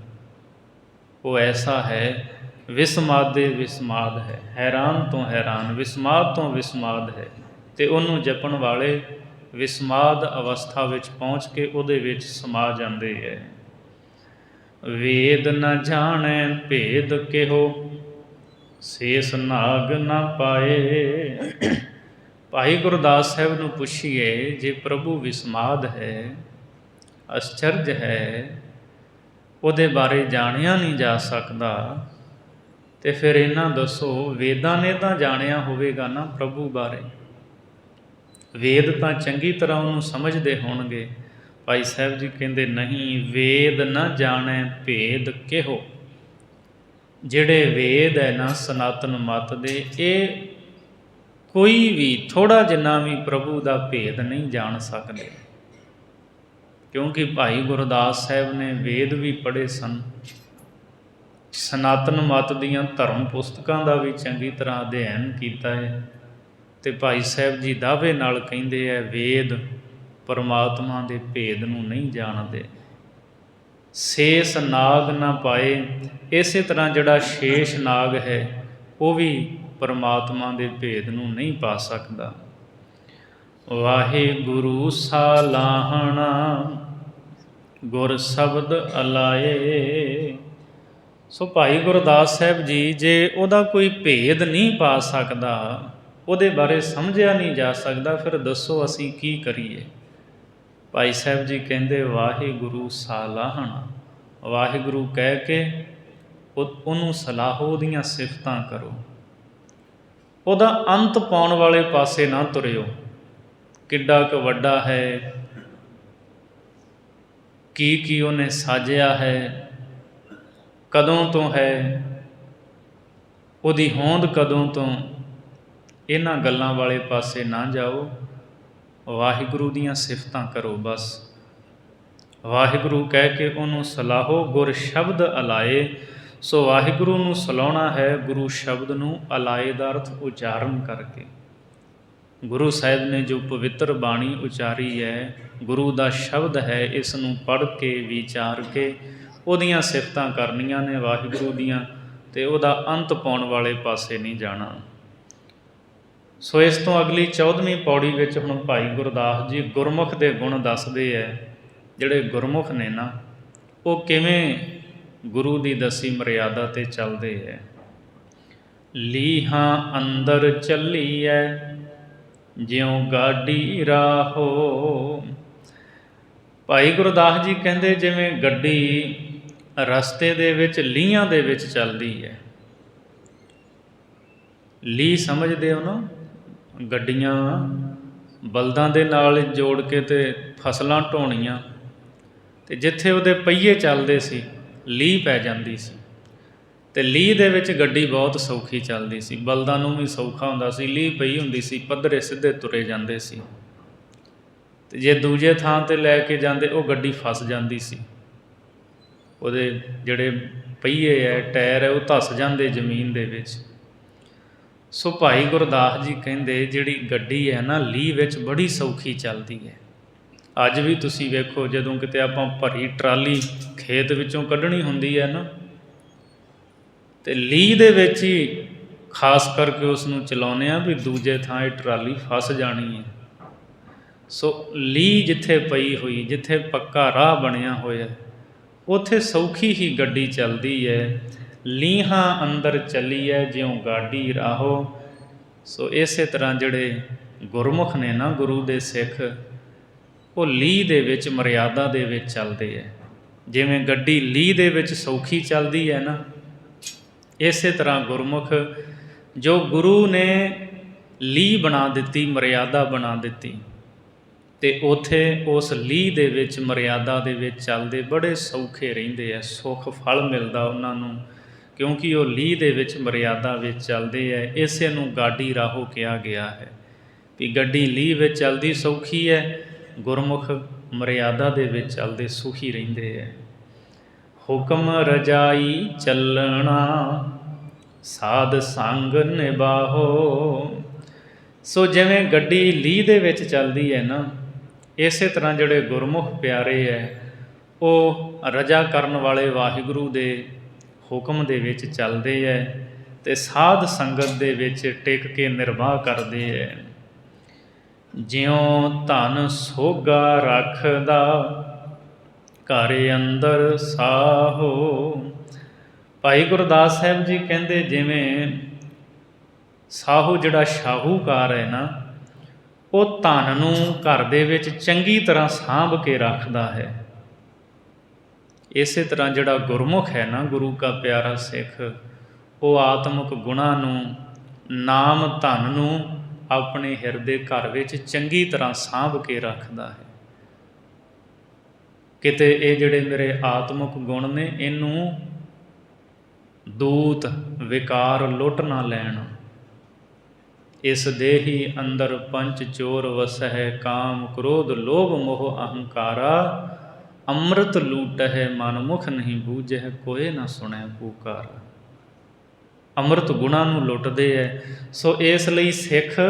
ਉਹ ਐਸਾ ਹੈ। ਵਿਸਮਾਦੇ ਵਿਸਮਾਦ ਹੈ, ਹੈਰਾਨ ਤੋਂ ਹੈਰਾਨ, ਵਿਸਮਾਦ ਤੋਂ ਵਿਸਮਾਦ ਹੈ। ਅਤੇ ਉਹਨੂੰ ਜਪਣ ਵਾਲੇ ਵਿਸਮਾਦ ਅਵਸਥਾ ਵਿੱਚ ਪਹੁੰਚ ਕੇ ਉਹਦੇ ਵਿੱਚ ਸਮਾ ਜਾਂਦੇ ਹੈ। ਵੇਦ ਨ ਜਾਣੈ ਭੇਦ ਕਿਹੋ, ਸੇਸ ਨਾਗ ਨਾ ਪਾਏ। ਭਾਈ ਗੁਰਦਾਸ ਸਾਹਿਬ ਨੂੰ ਪੁੱਛੀਏ, ਜੇ ਪ੍ਰਭੂ ਵਿਸਮਾਦ ਹੈ, ਅਸਚਰਜ ਹੈ, ਉਹਦੇ ਬਾਰੇ ਜਾਣਿਆ ਨਹੀਂ ਜਾ ਸਕਦਾ, ਅਤੇ ਫਿਰ ਇਹਨਾਂ ਦੱਸੋ, ਵੇਦਾਂ ਨੇ ਤਾਂ ਜਾਣਿਆ ਹੋਵੇਗਾ ਨਾ ਪ੍ਰਭੂ ਬਾਰੇ, ਵੇਦ ਤਾਂ ਚੰਗੀ ਤਰ੍ਹਾਂ ਉਹਨੂੰ ਸਮਝਦੇ ਹੋਣਗੇ। ਭਾਈ ਸਾਹਿਬ ਜੀ ਕਹਿੰਦੇ ਨਹੀਂ, ਵੇਦ ਨਾ ਜਾਣੈ ਭੇਦ ਕਿਹੋ। ਜਿਹੜੇ ਵੇਦ ਹੈ ਨਾ ਸਨਾਤਨ ਮੱਤ ਦੇ, ਇਹ ਕੋਈ ਵੀ ਥੋੜ੍ਹਾ ਜਿੰਨਾ ਵੀ ਪ੍ਰਭੂ ਦਾ ਭੇਦ ਨਹੀਂ ਜਾਣ ਸਕਦੇ। ਕਿਉਂਕਿ ਭਾਈ ਗੁਰਦਾਸ ਸਾਹਿਬ ਨੇ ਵੇਦ ਵੀ ਪੜ੍ਹੇ ਸਨ, ਸਨਾਤਨ ਮੱਤ ਦੀਆਂ ਧਰਮ ਪੁਸਤਕਾਂ ਦਾ ਵੀ ਚੰਗੀ ਤਰ੍ਹਾਂ ਅਧਿਐਨ ਕੀਤਾ ਹੈ। ਅਤੇ ਭਾਈ ਸਾਹਿਬ ਜੀ ਦਾਅਵੇ ਨਾਲ ਕਹਿੰਦੇ ਹੈ, ਵੇਦ ਪਰਮਾਤਮਾ ਦੇ ਭੇਦ ਨੂੰ ਨਹੀਂ ਜਾਣਦੇ। ਸੇਸ ਨਾਗ ਨਾ ਪਾਏ। ਇਸੇ ਤਰ੍ਹਾਂ ਜਿਹੜਾ ਸ਼ੇਸ਼ ਨਾਗ ਹੈ, ਉਹ ਵੀ ਪਰਮਾਤਮਾ ਦੇ ਭੇਦ ਨੂੰ ਨਹੀਂ ਪਾ ਸਕਦਾ। ਵਾਹਿਗੁਰੂ ਸਾਲਾਹਣਾ ਗੁਰ ਸ਼ਬਦ ਅਲਾਏ। ਸੋ ਭਾਈ ਗੁਰਦਾਸ ਸਾਹਿਬ ਜੀ, ਜੇ ਉਹਦਾ ਕੋਈ ਭੇਦ ਨਹੀਂ ਪਾ ਸਕਦਾ, ਉਹਦੇ ਬਾਰੇ ਸਮਝਿਆ ਨਹੀਂ ਜਾ ਸਕਦਾ, ਫਿਰ ਦੱਸੋ ਅਸੀਂ ਕੀ ਕਰੀਏ। ਭਾਈ ਸਾਹਿਬ ਜੀ ਕਹਿੰਦੇ ਵਾਹਿਗੁਰੂ ਸਾਲਾਹਣਾ, ਵਾਹਿਗੁਰੂ ਕਹਿ ਕੇ ਉਹਨੂੰ ਸਲਾਹੋ, ਉਹਦੀਆਂ ਸਿਫਤਾਂ ਕਰੋ। ਉਹਦਾ ਅੰਤ ਪਾਉਣ ਵਾਲੇ ਪਾਸੇ ਨਾ ਤੁਰਿਓ। ਕਿੱਡਾ ਕੁ ਵੱਡਾ ਹੈ, ਕੀ ਉਹਨੇ ਸਾਜਿਆ ਹੈ, ਕਦੋਂ ਤੋਂ ਹੈ, ਉਹਦੀ ਹੋਂਦ ਕਦੋਂ ਤੋਂ, ਇਹਨਾਂ ਗੱਲਾਂ ਵਾਲੇ ਪਾਸੇ ਨਾ ਜਾਓ। ਵਾਹਿਗੁਰੂ ਦੀਆਂ ਸਿਫਤਾਂ ਕਰੋ ਬਸ। ਵਾਹਿਗੁਰੂ ਕਹਿ ਕੇ ਉਹਨੂੰ ਸਲਾਹੋ, ਗੁਰ ਸ਼ਬਦ ਅਲਾਏ। ਸੋ ਵਾਹਿਗੁਰੂ ਨੂੰ ਸਲਾਹੁਣਾ ਹੈ, ਗੁਰੂ ਸ਼ਬਦ ਨੂੰ ਅਲਾਏ ਦਾ ਅਰਥ ਉਚਾਰਨ ਕਰਕੇ। ਗੁਰੂ ਸਾਹਿਬ ਨੇ ਜੋ ਪਵਿੱਤਰ ਬਾਣੀ ਉਚਾਰੀ ਹੈ, ਗੁਰੂ ਦਾ ਸ਼ਬਦ ਹੈ, ਇਸ ਨੂੰ ਪੜ੍ਹ ਕੇ ਵਿਚਾਰ ਕੇ ਉਹਦੀਆਂ ਸਿਫਤਾਂ ਕਰਨੀਆਂ ਨੇ ਵਾਹਿਗੁਰੂ ਦੀਆਂ, ਅਤੇ ਉਹਦਾ ਅੰਤ ਪਾਉਣ ਵਾਲੇ ਪਾਸੇ ਨਹੀਂ ਜਾਣਾ। ਸੋ ਇਸ ਤੋਂ ਅਗਲੀ 14ਵੀਂ ਪੌੜੀ ਵਿੱਚ ਹੁਣ ਭਾਈ ਗੁਰਦਾਸ ਜੀ ਗੁਰਮੁਖ ਦੇ ਗੁਣ ਦੱਸਦੇ ਹੈ। ਜਿਹੜੇ ਗੁਰਮੁਖ ਨੇ ਨਾ, ਉਹ ਕਿਵੇਂ ਗੁਰੂ ਦੀ ਦੱਸੀ ਮਰਿਆਦਾ 'ਤੇ ਚੱਲਦੇ ਹੈ। ਲੀਹਾਂ ਅੰਦਰ ਚੱਲੀਐ ਜਿਉਂ ਗਾਡੀ ਰਾਹੋ। ਭਾਈ ਗੁਰਦਾਸ ਜੀ ਕਹਿੰਦੇ ਜਿਵੇਂ ਗੱਡੀ ਰਸਤੇ ਦੇ ਵਿੱਚ ਲੀਹਾਂ ਦੇ ਵਿੱਚ ਚੱਲਦੀ ਹੈ। ਲੀਹ ਸਮਝਦੇ ਹੋ ਨਾ, ਗੱਡੀਆਂ ਬਲਦਾਂ ਦੇ ਨਾਲ ਜੋੜ ਕੇ ਤੇ ਫਸਲਾਂ ਢੋਣੀਆਂ, ਅਤੇ ਜਿੱਥੇ ਉਹਦੇ ਪਹੀਏ ਚੱਲਦੇ ਸੀ ਲੀਹ ਪੈ ਜਾਂਦੀ ਸੀ, ਅਤੇ ਲੀਹ ਦੇ ਵਿੱਚ ਗੱਡੀ ਬਹੁਤ ਸੌਖੀ ਚੱਲਦੀ ਸੀ। ਬਲਦਾਂ ਨੂੰ ਵੀ ਸੌਖਾ ਹੁੰਦਾ ਸੀ, ਲੀਹ ਪਈ ਹੁੰਦੀ ਸੀ, ਪੱਧਰੇ ਸਿੱਧੇ ਤੁਰੇ ਜਾਂਦੇ ਸੀ। ਅਤੇ ਜੇ ਦੂਜੇ ਥਾਂ 'ਤੇ ਲੈ ਕੇ ਜਾਂਦੇ, ਉਹ ਗੱਡੀ ਫਸ ਜਾਂਦੀ ਸੀ। ਉਹਦੇ ਜਿਹੜੇ ਪਹੀਏ ਹੈ, ਟਾਇਰ ਹੈ, ਉਹ ਧੱਸ ਜਾਂਦੇ ਜ਼ਮੀਨ ਦੇ ਵਿੱਚ। ਸੋ ਭਾਈ ਗੁਰਦਾਸ ਜੀ ਕਹਿੰਦੇ ਜਿਹੜੀ ਗੱਡੀ ਹੈ ਨਾ ਲੀਹ ਵਿੱਚ ਬੜੀ ਸੌਖੀ ਚੱਲਦੀ ਹੈ। ਅੱਜ ਵੀ ਤੁਸੀਂ ਵੇਖੋ ਜਦੋਂ ਕਿਤੇ ਆਪਾਂ ਭਰੀ ਟਰਾਲੀ ਖੇਤ ਵਿੱਚੋਂ ਕੱਢਣੀ ਹੁੰਦੀ ਹੈ ਨਾ, ਅਤੇ ਲੀਹ ਦੇ ਵਿੱਚ ਹੀ ਖਾਸ ਕਰਕੇ ਉਸ ਨੂੰ ਚਲਾਉਂਦੇ ਹਾਂ ਵੀ ਦੂਜੇ ਥਾਂ ਇਹ ਟਰਾਲੀ ਫਸ ਜਾਣੀ ਹੈ। ਸੋ ਲੀਹ ਜਿੱਥੇ ਪਈ ਹੋਈ, ਜਿੱਥੇ ਪੱਕਾ ਰਾਹ ਬਣਿਆ ਹੋਇਆ, ਉੱਥੇ ਸੌਖੀ ਹੀ ਗੱਡੀ ਚੱਲਦੀ ਹੈ। ਲੀਹਾਂ ਅੰਦਰ ਚੱਲੀਐ ਜਿਉਂ ਗਾਡੀ ਰਾਹੋ। ਸੋ ਇਸੇ ਤਰ੍ਹਾਂ ਜਿਹੜੇ ਗੁਰਮੁਖ ਨੇ ਨਾ, ਗੁਰੂ ਦੇ ਸਿੱਖ, ਉਹ ਲੀਹ ਦੇ ਵਿੱਚ, ਮਰਿਆਦਾ ਦੇ ਵਿੱਚ ਚੱਲਦੇ ਹੈ। ਜਿਵੇਂ ਗੱਡੀ ਲੀਹ ਦੇ ਵਿੱਚ ਸੌਖੀ ਚੱਲਦੀ ਹੈ ਨਾ, ਇਸੇ ਤਰ੍ਹਾਂ ਗੁਰਮੁਖ ਜੋ ਗੁਰੂ ਨੇ ਲੀਹ ਬਣਾ ਦਿੱਤੀ, ਮਰਿਆਦਾ ਬਣਾ ਦਿੱਤੀ, ਅਤੇ ਉੱਥੇ ਉਸ ਲੀਹ ਦੇ ਵਿੱਚ, ਮਰਿਆਦਾ ਦੇ ਵਿੱਚ ਚੱਲਦੇ ਬੜੇ ਸੌਖੇ ਰਹਿੰਦੇ ਆ। ਸੁੱਖ ਫਲ ਮਿਲਦਾ ਉਹਨਾਂ ਨੂੰ, ਕਿਉਂਕਿ ਉਹ ਲੀਹ ਦੇ ਵਿੱਚ, ਮਰਿਆਦਾ ਵਿੱਚ ਚੱਲਦੇ ਹੈ। ਇਸੇ ਨੂੰ ਗਾਡੀ ਰਾਹੋ ਕਿਹਾ ਗਿਆ ਹੈ ਵੀ ਗੱਡੀ ਲੀਹ ਵਿੱਚ ਚੱਲਦੀ ਸੌਖੀ ਹੈ, ਗੁਰਮੁਖ ਮਰਿਆਦਾ ਦੇ ਵਿੱਚ ਚੱਲਦੇ ਸੁਖੀ ਰਹਿੰਦੇ ਹੈ। ਹੁਕਮ ਰਜਾਈ ਚੱਲਣਾ ਸਾਧ ਸੰਗ ਨਿਭਾਹੋ। ਸੋ ਜਿਵੇਂ ਗੱਡੀ ਲੀਹ ਦੇ ਵਿੱਚ ਚੱਲਦੀ ਹੈ ਨਾ, ਇਸੇ ਤਰ੍ਹਾਂ ਜਿਹੜੇ ਗੁਰਮੁਖ ਪਿਆਰੇ ਹੈ ਉਹ ਰਜਾ ਕਰਨ ਵਾਲੇ ਵਾਹਿਗੁਰੂ ਦੇ ਹੁਕਮ ਦੇ ਵਿੱਚ ਚੱਲਦੇ ਹੈ ਅਤੇ ਸਾਧ ਸੰਗਤ ਦੇ ਵਿੱਚ ਟਿਕ ਕੇ ਨਿਰਵਾਹ ਕਰਦੇ ਹੈ। ਜਿਉਂ ਧਨ ਸੋਗਾ ਰੱਖਦਾ ਘਰ ਅੰਦਰ ਸਾਹੋ। ਭਾਈ ਗੁਰਦਾਸ ਸਾਹਿਬ ਜੀ ਕਹਿੰਦੇ ਜਿਵੇਂ ਸਾਹੂ ਜਿਹੜਾ ਸ਼ਾਹੂਕਾਰ ਹੈ ਨਾ, ਉਹ ਧਨ ਨੂੰ ਘਰ ਦੇ ਵਿੱਚ ਚੰਗੀ ਤਰ੍ਹਾਂ ਸਾਂਭ ਕੇ ਰੱਖਦਾ ਹੈ। ਇਸੇ ਤਰ੍ਹਾਂ ਜਿਹੜਾ ਗੁਰਮੁਖ ਹੈ ਨਾ, ਗੁਰੂ ਕਾ ਪਿਆਰਾ ਸਿੱਖ, ਉਹ ਆਤਮਿਕ ਗੁਣਾਂ ਨੂੰ, ਨਾਮ ਧਨ ਨੂੰ ਆਪਣੇ ਹਿਰਦੇ ਘਰ ਵਿੱਚ ਚੰਗੀ ਤਰ੍ਹਾਂ ਸਾਂਭ ਕੇ ਰੱਖਦਾ ਹੈ। ਕਿਤੇ ਇਹ ਜਿਹੜੇ ਮੇਰੇ ਆਤਮਿਕ ਗੁਣ ਨੇ, ਇਹਨੂੰ ਦੂਤ ਵਿਕਾਰ ਲੁੱਟ ਨਾ ਲੈਣ। ਇਸ ਦੇਹੀ ਅੰਦਰ ਪੰਚ ਚੋਰ ਵਸਹਿ, ਕਾਮ ਕ੍ਰੋਧ ਲੋਭ ਮੋਹ ਅਹੰਕਾਰਾ। ਅੰਮ੍ਰਿਤ ਲੂਟਹਿ ਮਨ ਮੁਖ ਨਹੀਂ ਬੂਝਹਿ, ਕੋਏ ਨਾ ਸੁਣੈ ਪੁਕਾਰਾ। ਅੰਮ੍ਰਿਤ ਗੁਣਾਂ ਨੂੰ ਲੁੱਟਦੇ ਹੈ। ਸੋ ਇਸ ਲਈ ਸਿੱਖ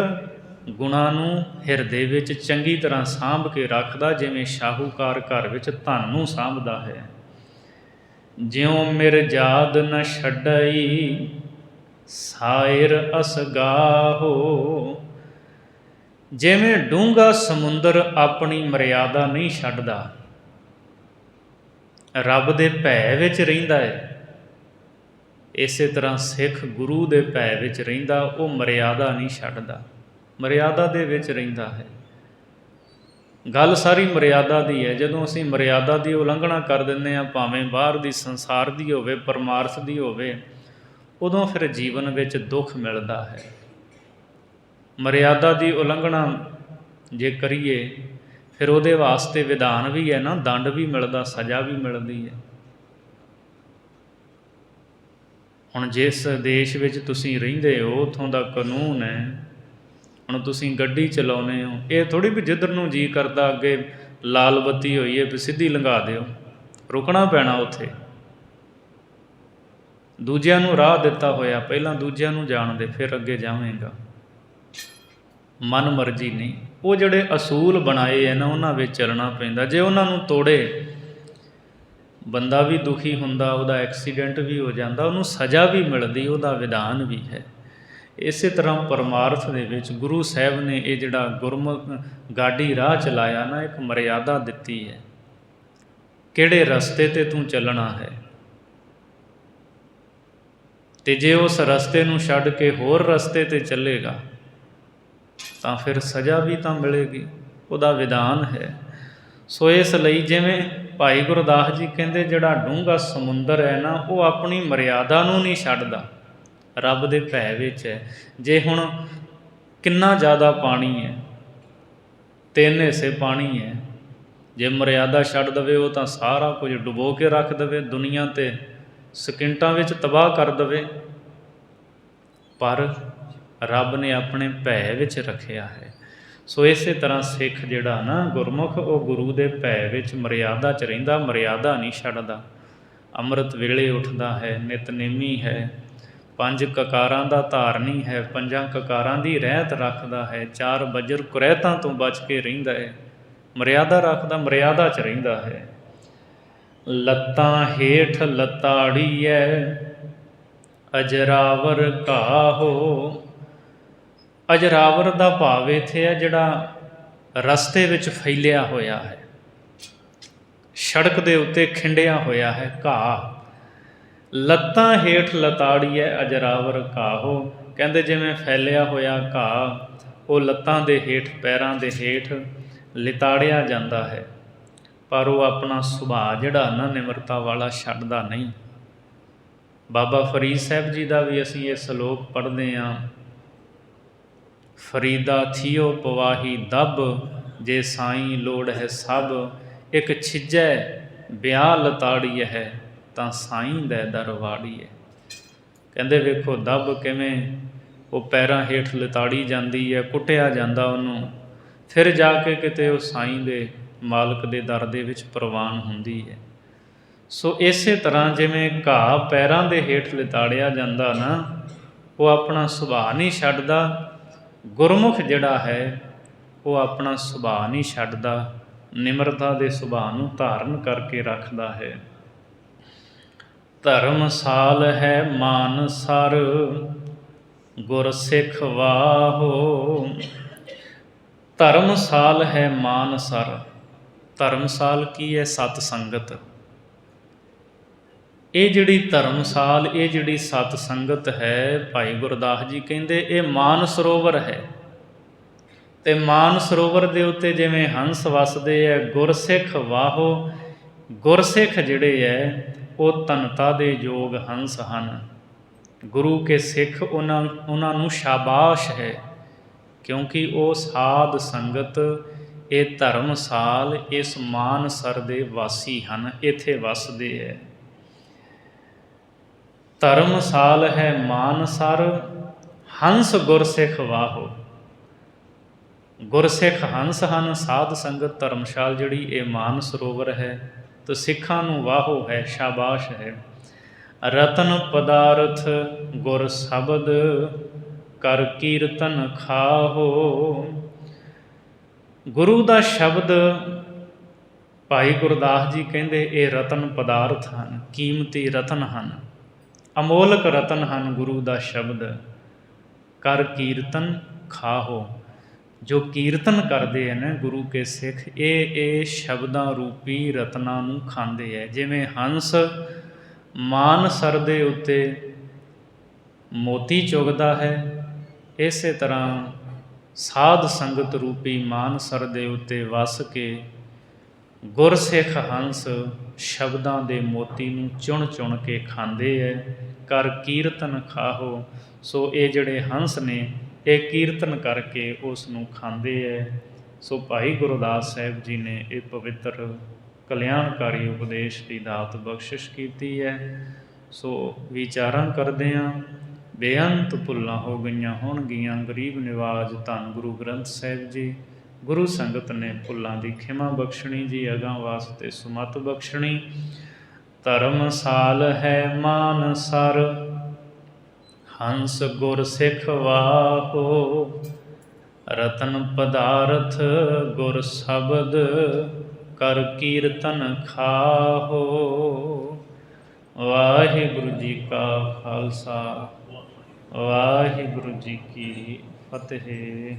ਗੁਣਾਂ ਨੂੰ ਹਿਰਦੇ ਵਿੱਚ ਚੰਗੀ ਤਰ੍ਹਾਂ ਸਾਂਭ ਕੇ ਰੱਖਦਾ, ਜਿਵੇਂ ਸ਼ਾਹੂਕਾਰ ਘਰ ਵਿੱਚ ਧਨ ਨੂੰ ਸਾਂਭਦਾ ਹੈ। ਜਿਉਂ ਮਿਰਜਾਦ ਨ ਛੱਡਈ ਸਾਇਰ ਅਸਗਾਹੋ। ਜਿਵੇਂ ਡੂੰਘਾ ਸਮੁੰਦਰ ਆਪਣੀ ਮਰਿਆਦਾ ਨਹੀਂ ਛੱਡਦਾ, ਰੱਬ ਦੇ ਭੈ ਵਿੱਚ ਰਹਿੰਦਾ ਹੈ, ਇਸੇ ਤਰ੍ਹਾਂ ਸਿੱਖ ਗੁਰੂ ਦੇ ਭੈ ਵਿੱਚ ਰਹਿੰਦਾ, ਉਹ ਮਰਿਆਦਾ ਨਹੀਂ ਛੱਡਦਾ, ਮਰਿਆਦਾ ਦੇ ਵਿੱਚ ਰਹਿੰਦਾ ਹੈ। ਗੱਲ ਸਾਰੀ ਮਰਿਆਦਾ ਦੀ ਹੈ। ਜਦੋਂ ਅਸੀਂ ਮਰਿਆਦਾ ਦੀ ਉਲੰਘਣਾ ਕਰ ਦਿੰਦੇ ਹਾਂ, ਭਾਵੇਂ ਬਾਹਰ ਦੀ, ਸੰਸਾਰ ਦੀ ਹੋਵੇ, ਪਰਮਾਰਥ ਦੀ ਹੋਵੇ, ਉਦੋਂ ਫਿਰ ਜੀਵਨ ਵਿੱਚ ਦੁੱਖ ਮਿਲਦਾ ਹੈ। ਮਰਿਆਦਾ ਦੀ ਉਲੰਘਣਾ ਜੇ ਕਰੀਏ, ਫਿਰ ਉਹਦੇ ਵਾਸਤੇ ਵਿਧਾਨ ਵੀ ਹੈ ਨਾ, ਦੰਡ ਵੀ ਮਿਲਦਾ, ਸਜ਼ਾ ਵੀ ਮਿਲਦੀ ਹੈ। ਹੁਣ ਜਿਸ ਦੇਸ਼ ਵਿੱਚ ਤੁਸੀਂ ਰਹਿੰਦੇ ਹੋ, ਉੱਥੋਂ ਦਾ ਕਾਨੂੰਨ ਹੈ, ਹੁਣ ਤੁਸੀਂ ਗੱਡੀ ਚਲਾਉਂਦੇ ਹੋ, ਇਹ ਥੋੜ੍ਹੀ ਵੀ ਜਿੱਧਰ ਨੂੰ ਜੀਅ ਕਰਦਾ ਅੱਗੇ ਲਾਲ ਬੱਤੀ ਹੋਈ ਹੈ ਵੀ ਸਿੱਧੀ ਲੰਘਾ ਦਿਓ, ਰੁਕਣਾ ਪੈਣਾ ਉੱਥੇ। ਦੂਜਿਆਂ ਨੂੰ ਰਾਹ ਦਿੱਤਾ ਹੋਇਆ, ਪਹਿਲਾਂ ਦੂਜਿਆਂ ਨੂੰ ਜਾਣ ਦੇ, ਫਿਰ ਅੱਗੇ ਜਾਵੇਂਗਾ। ਮਨ ਮਰਜ਼ੀ ਨਹੀਂ। ਉਹ ਜਿਹੜੇ ਅਸੂਲ ਬਣਾਏ ਹੈ ਨਾ, ਉਹਨਾਂ ਵਿੱਚ ਚੱਲਣਾ ਪੈਂਦਾ। ਜੇ ਉਹਨਾਂ ਨੂੰ ਤੋੜੇ, ਬੰਦਾ ਵੀ ਦੁਖੀ ਹੁੰਦਾ, ਉਹਦਾ ਐਕਸੀਡੈਂਟ ਵੀ ਹੋ ਜਾਂਦਾ, ਉਹਨੂੰ ਸਜ਼ਾ ਵੀ ਮਿਲਦੀ, ਉਹਦਾ ਵਿਧਾਨ ਵੀ ਹੈ। ਇਸੇ ਤਰ੍ਹਾਂ ਪਰਮਾਰਥ ਦੇ ਵਿੱਚ ਗੁਰੂ ਸਾਹਿਬ ਨੇ ਇਹ ਜਿਹੜਾ ਗੁਰਮੁਖ ਗਾਡੀ ਰਾਹ ਚਲਾਇਆ ਨਾ, ਇੱਕ ਮਰਿਆਦਾ ਦਿੱਤੀ ਹੈ, ਕਿਹੜੇ ਰਸਤੇ 'ਤੇ ਤੂੰ ਚੱਲਣਾ ਹੈ। ਅਤੇ ਜੇ ਉਸ ਰਸਤੇ ਨੂੰ ਛੱਡ ਕੇ ਹੋਰ ਰਸਤੇ 'ਤੇ ਚੱਲੇਗਾ ਤਾਂ ਫਿਰ ਸਜ਼ਾ ਵੀ ਤਾਂ ਮਿਲੇਗੀ, ਉਹਦਾ ਵਿਧਾਨ ਹੈ। ਸੋ ਇਸ ਲਈ ਜਿਵੇਂ ਭਾਈ ਗੁਰਦਾਸ ਜੀ ਕਹਿੰਦੇ ਜਿਹੜਾ ਡੂੰਘਾ ਸਮੁੰਦਰ ਹੈ ਨਾ, ਉਹ ਆਪਣੀ ਮਰਿਆਦਾ ਨੂੰ ਨਹੀਂ ਛੱਡਦਾ, ਰੱਬ ਦੇ ਭੈ ਵਿੱਚ ਹੈ। ਜੇ ਹੁਣ ਕਿੰਨਾ ਜ਼ਿਆਦਾ ਪਾਣੀ ਹੈ, 3 ਹਿੱਸੇ ਪਾਣੀ ਹੈ, ਜੇ ਮਰਿਆਦਾ ਛੱਡ ਦੇਵੇ, ਉਹ ਤਾਂ ਸਾਰਾ ਕੁਝ ਡੁਬੋ ਕੇ ਰੱਖ ਦੇਵੇ, ਦੁਨੀਆ 'ਤੇ ਸਕਿੰਟਾਂ ਵਿੱਚ ਤਬਾਹ ਕਰ ਦੇਵੇ। ਪਰ ਰੱਬ ਨੇ ਆਪਣੇ ਭੈ ਵਿੱਚ ਰੱਖਿਆ ਹੈ। ਸੋ ਇਸੇ ਤਰ੍ਹਾਂ ਸਿੱਖ ਜਿਹੜਾ ਨਾ, ਗੁਰਮੁਖ, ਉਹ ਗੁਰੂ ਦੇ ਭੈ ਵਿੱਚ ਮਰਿਆਦਾ 'ਚ ਰਹਿੰਦਾ, ਮਰਿਆਦਾ ਨਹੀਂ ਛੱਡਦਾ। ਅੰਮ੍ਰਿਤ ਵੇਲੇ ਉੱਠਦਾ ਹੈ, ਨਿਤਨੇਮੀ ਹੈ, 5 ਕਕਾਰਾਂ ਦਾ ਧਾਰਨੀ ਹੈ, 5 ਕਕਾਰਾਂ ਦੀ ਰਹਿਤ ਰੱਖਦਾ ਹੈ, 4 ਬਜਰ ਕੁਰੈਤਾਂ ਤੋਂ ਬਚ ਕੇ ਰਹਿੰਦਾ ਹੈ, ਮਰਿਆਦਾ ਰੱਖਦਾ, ਮਰਿਆਦਾ 'ਚ ਰਹਿੰਦਾ ਹੈ। ਲੱਤਾਂ ਹੇਠ ਲਤਾੜੀਐ ਅਜਰਾਵਰ ਘਾਹੋ। ਅਜਰਾਵਰ ਦਾ ਭਾਵ ਇੱਥੇ ਹੈ ਜਿਹੜਾ ਰਸਤੇ ਵਿੱਚ ਫੈਲਿਆ ਹੋਇਆ ਹੈ, ਸੜਕ ਦੇ ਉੱਤੇ ਖਿੰਡਿਆ ਹੋਇਆ ਹੈ ਘਾਹ। ਲੱਤਾਂ ਹੇਠ ਲਤਾੜੀਐ ਅਜਰਾਵਰ ਘਾਹੋ, ਕਹਿੰਦੇ ਜਿਵੇਂ ਫੈਲਿਆ ਹੋਇਆ ਘਾਹ ਉਹ ਲੱਤਾਂ ਦੇ ਹੇਠ, ਪੈਰਾਂ ਦੇ ਹੇਠ ਲਿਤਾੜਿਆ ਜਾਂਦਾ ਹੈ, ਪਰ ਉਹ ਆਪਣਾ ਸੁਭਾਅ ਜਿਹੜਾ ਨਾ ਨਿਮਰਤਾ ਵਾਲਾ ਛੱਡਦਾ ਨਹੀਂ। ਬਾਬਾ ਫਰੀਦ ਸਾਹਿਬ ਜੀ ਦਾ ਵੀ ਅਸੀਂ ਇਹ ਸਲੋਕ ਪੜ੍ਹਦੇ ਹਾਂ, ਫਰੀਦਾ ਥੀਓ ਪਵਾਹੀ ਦੱਬ, ਜੇ ਸਾਈਂ ਲੋੜ ਹੈ ਸਭ, ਇੱਕ ਛਿਜੈ ਵਿਆਹ ਲਤਾੜੀ ਹੈ, ਤਾਂ ਸਾਈਂ ਦੇ ਦਰ ਵਾੜੀਐ। ਕਹਿੰਦੇ ਵੇਖੋ ਦੱਬ ਕਿਵੇਂ ਉਹ ਪੈਰਾਂ ਹੇਠ ਲਿਤਾੜੀ ਜਾਂਦੀ ਹੈ, ਕੁੱਟਿਆ ਜਾਂਦਾ ਉਹਨੂੰ, ਫਿਰ ਜਾ ਕੇ ਕਿਤੇ ਉਹ ਸਾਈਂ ਦੇ ਮਾਲਕ ਦੇ ਦਰ ਦੇ ਵਿੱਚ ਪ੍ਰਵਾਨ ਹੁੰਦੀ ਹੈ। ਸੋ ਇਸੇ ਤਰ੍ਹਾਂ ਜਿਵੇਂ ਘਾਹ ਪੈਰਾਂ ਦੇ ਹੇਠ ਲਿਤਾੜਿਆ ਜਾਂਦਾ ਨਾ, ਉਹ ਆਪਣਾ ਸੁਭਾਅ ਨਹੀਂ ਛੱਡਦਾ। ਗੁਰਮੁਖ ਜਿਹੜਾ ਹੈ ਉਹ ਆਪਣਾ ਸੁਭਾਅ ਨਹੀਂ ਛੱਡਦਾ, ਨਿਮਰਤਾ ਦੇ ਸੁਭਾਅ ਨੂੰ ਧਾਰਨ ਕਰਕੇ ਰੱਖਦਾ ਹੈ। ਧਰਮਸਾਲ ਹੈ ਮਾਨਸਰ, ਗੁਰਸਿੱਖ ਵਾਹੋ। ਧਰਮਸਾਲ ਹੈ ਮਾਨਸਰ। ਧਰਮਸਾਲ ਕੀ ਹੈ? ਸਤ ਸੰਗਤ। ਇਹ ਜਿਹੜੀ ਧਰਮਸਾਲ, ਇਹ ਜਿਹੜੀ ਸਤ ਸੰਗਤ ਹੈ, ਭਾਈ ਗੁਰਦਾਸ ਜੀ ਕਹਿੰਦੇ ਇਹ ਮਾਨ ਸਰੋਵਰ ਹੈ। ਅਤੇ ਮਾਨ ਸਰੋਵਰ ਦੇ ਉੱਤੇ ਜਿਵੇਂ ਹੰਸ ਵਸਦੇ ਹੈ, ਗੁਰਸਿੱਖ ਵਾਹੋ। ਗੁਰਸਿੱਖ ਜਿਹੜੇ ਹੈ ਉਹ ਧਨਤਾ ਦੇ ਯੋਗ ਹੰਸ ਹਨ। ਗੁਰੂ ਕੇ ਸਿੱਖ ਉਹਨਾਂ ਨੂੰ ਸ਼ਾਬਾਸ਼ ਹੈ, ਕਿਉਂਕਿ ਉਹ ਸਾਧ ਸੰਗਤ, ਇਹ ਧਰਮਸਾਲ, ਇਸ ਮਾਨਸਰ ਦੇ ਵਾਸੀ ਹਨ, ਇੱਥੇ ਵਸਦੇ ਹੈ। ਧਰਮਸਾਲ ਹੈ ਮਾਨਸਰ, ਹੰਸ ਗੁਰਸਿੱਖ ਵਾਹੋ। ਗੁਰਸਿੱਖ ਹੰਸ ਹਨ, ਸਾਧ ਸੰਗਤ ਧਰਮਸ਼ਾਲ ਜਿਹੜੀ ਇਹ ਮਾਨ ਸਰੋਵਰ ਹੈ, ਤਾਂ ਸਿੱਖਾਂ ਨੂੰ ਵਾਹੋ ਹੈ, ਸ਼ਾਬਾਸ਼ ਹੈ। ਰਤਨ ਪਦਾਰਥ ਗੁਰ ਸ਼ਬਦ, ਕਰ ਕੀਰਤਨ ਖਾਹੋ। ਗੁਰੂ ਦਾ ਸ਼ਬਦ, ਭਾਈ ਗੁਰਦਾਸ ਜੀ ਕਹਿੰਦੇ ਇਹ ਰਤਨ ਪਦਾਰਥ ਹਨ, ਕੀਮਤੀ ਰਤਨ ਹਨ, ਅਮੋਲਕ ਰਤਨ ਹਨ ਗੁਰੂ ਦਾ ਸ਼ਬਦ। ਕਰ ਕੀਰਤਨ ਖਾਹੋ। ਜੋ ਕੀਰਤਨ ਕਰਦੇ ਹਨ ਗੁਰੂ ਕੇ ਸਿੱਖ, ਇਹ ਸ਼ਬਦਾਂ ਰੂਪੀ ਰਤਨਾਂ ਨੂੰ ਖਾਂਦੇ ਹੈ। ਜਿਵੇਂ ਹੰਸ ਮਾਨਸਰ ਦੇ ਉੱਤੇ ਮੋਤੀ ਚੁਗਦਾ ਹੈ, ਇਸੇ ਤਰ੍ਹਾਂ ਸਾਧ ਸੰਗਤ ਰੂਪੀ ਮਾਨਸਰ ਦੇ ਉੱਤੇ ਵਸ ਕੇ ਗੁਰਸਿੱਖ ਹੰਸ ਸ਼ਬਦਾਂ ਦੇ ਮੋਤੀ ਨੂੰ ਚੁਣ ਚੁਣ ਕੇ ਖਾਂਦੇ ਹੈ। ਕਰ ਕੀਰਤਨ ਖਾਹੋ। ਸੋ ਇਹ ਜਿਹੜੇ ਹੰਸ ਨੇ ਇਹ ਕੀਰਤਨ ਕਰਕੇ ਉਸ ਨੂੰ ਖਾਂਦੇ ਹੈ। ਸੋ ਭਾਈ ਗੁਰਦਾਸ ਸਾਹਿਬ ਜੀ ਨੇ ਇਹ ਪਵਿੱਤਰ ਕਲਿਆਣਕਾਰੀ ਉਪਦੇਸ਼ ਦੀ ਦਾਤ ਬਖਸ਼ਿਸ਼ ਕੀਤੀ ਹੈ। ਸੋ ਵਿਚਾਰਾਂ ਕਰਦੇ ਹਾਂ, ਬੇਅੰਤ ਭੁੱਲਾਂ ਹੋ ਗਈਆਂ ਹੋਣਗੀਆਂ, ਗਰੀਬ ਨਿਵਾਜ ਧੰਨ ਗੁਰੂ ਗ੍ਰੰਥ ਸਾਹਿਬ ਜੀ। ਗੁਰੂ ਸੰਗਤ ਨੇ ਭੁੱਲਾਂ ਦੀ ਖਿਮਾ ਬਖਸ਼ਣੀ ਜੀ, ਅਗਾਂਹ ਵਾਸਤੇ ਸੁਮਤ ਬਖਸ਼ਣੀ। ਧਰਮਸਾਲ ਹੈ ਮਾਨਸਰ, ਹੰਸ ਗੁਰਸਿੱਖ ਵਾਹੋ। ਰਤਨ ਪਦਾਰਥ ਗੁਰ ਸ਼ਬਦ, ਕਰ ਕੀਰਤਨ ਖਾਹੋ। ਵਾਹਿਗੁਰੂ ਜੀ ਕਾ ਖਾਲਸਾ, ਵਾਹਿਗੁਰੂ ਜੀ ਕੀ ਫਤਿਹ।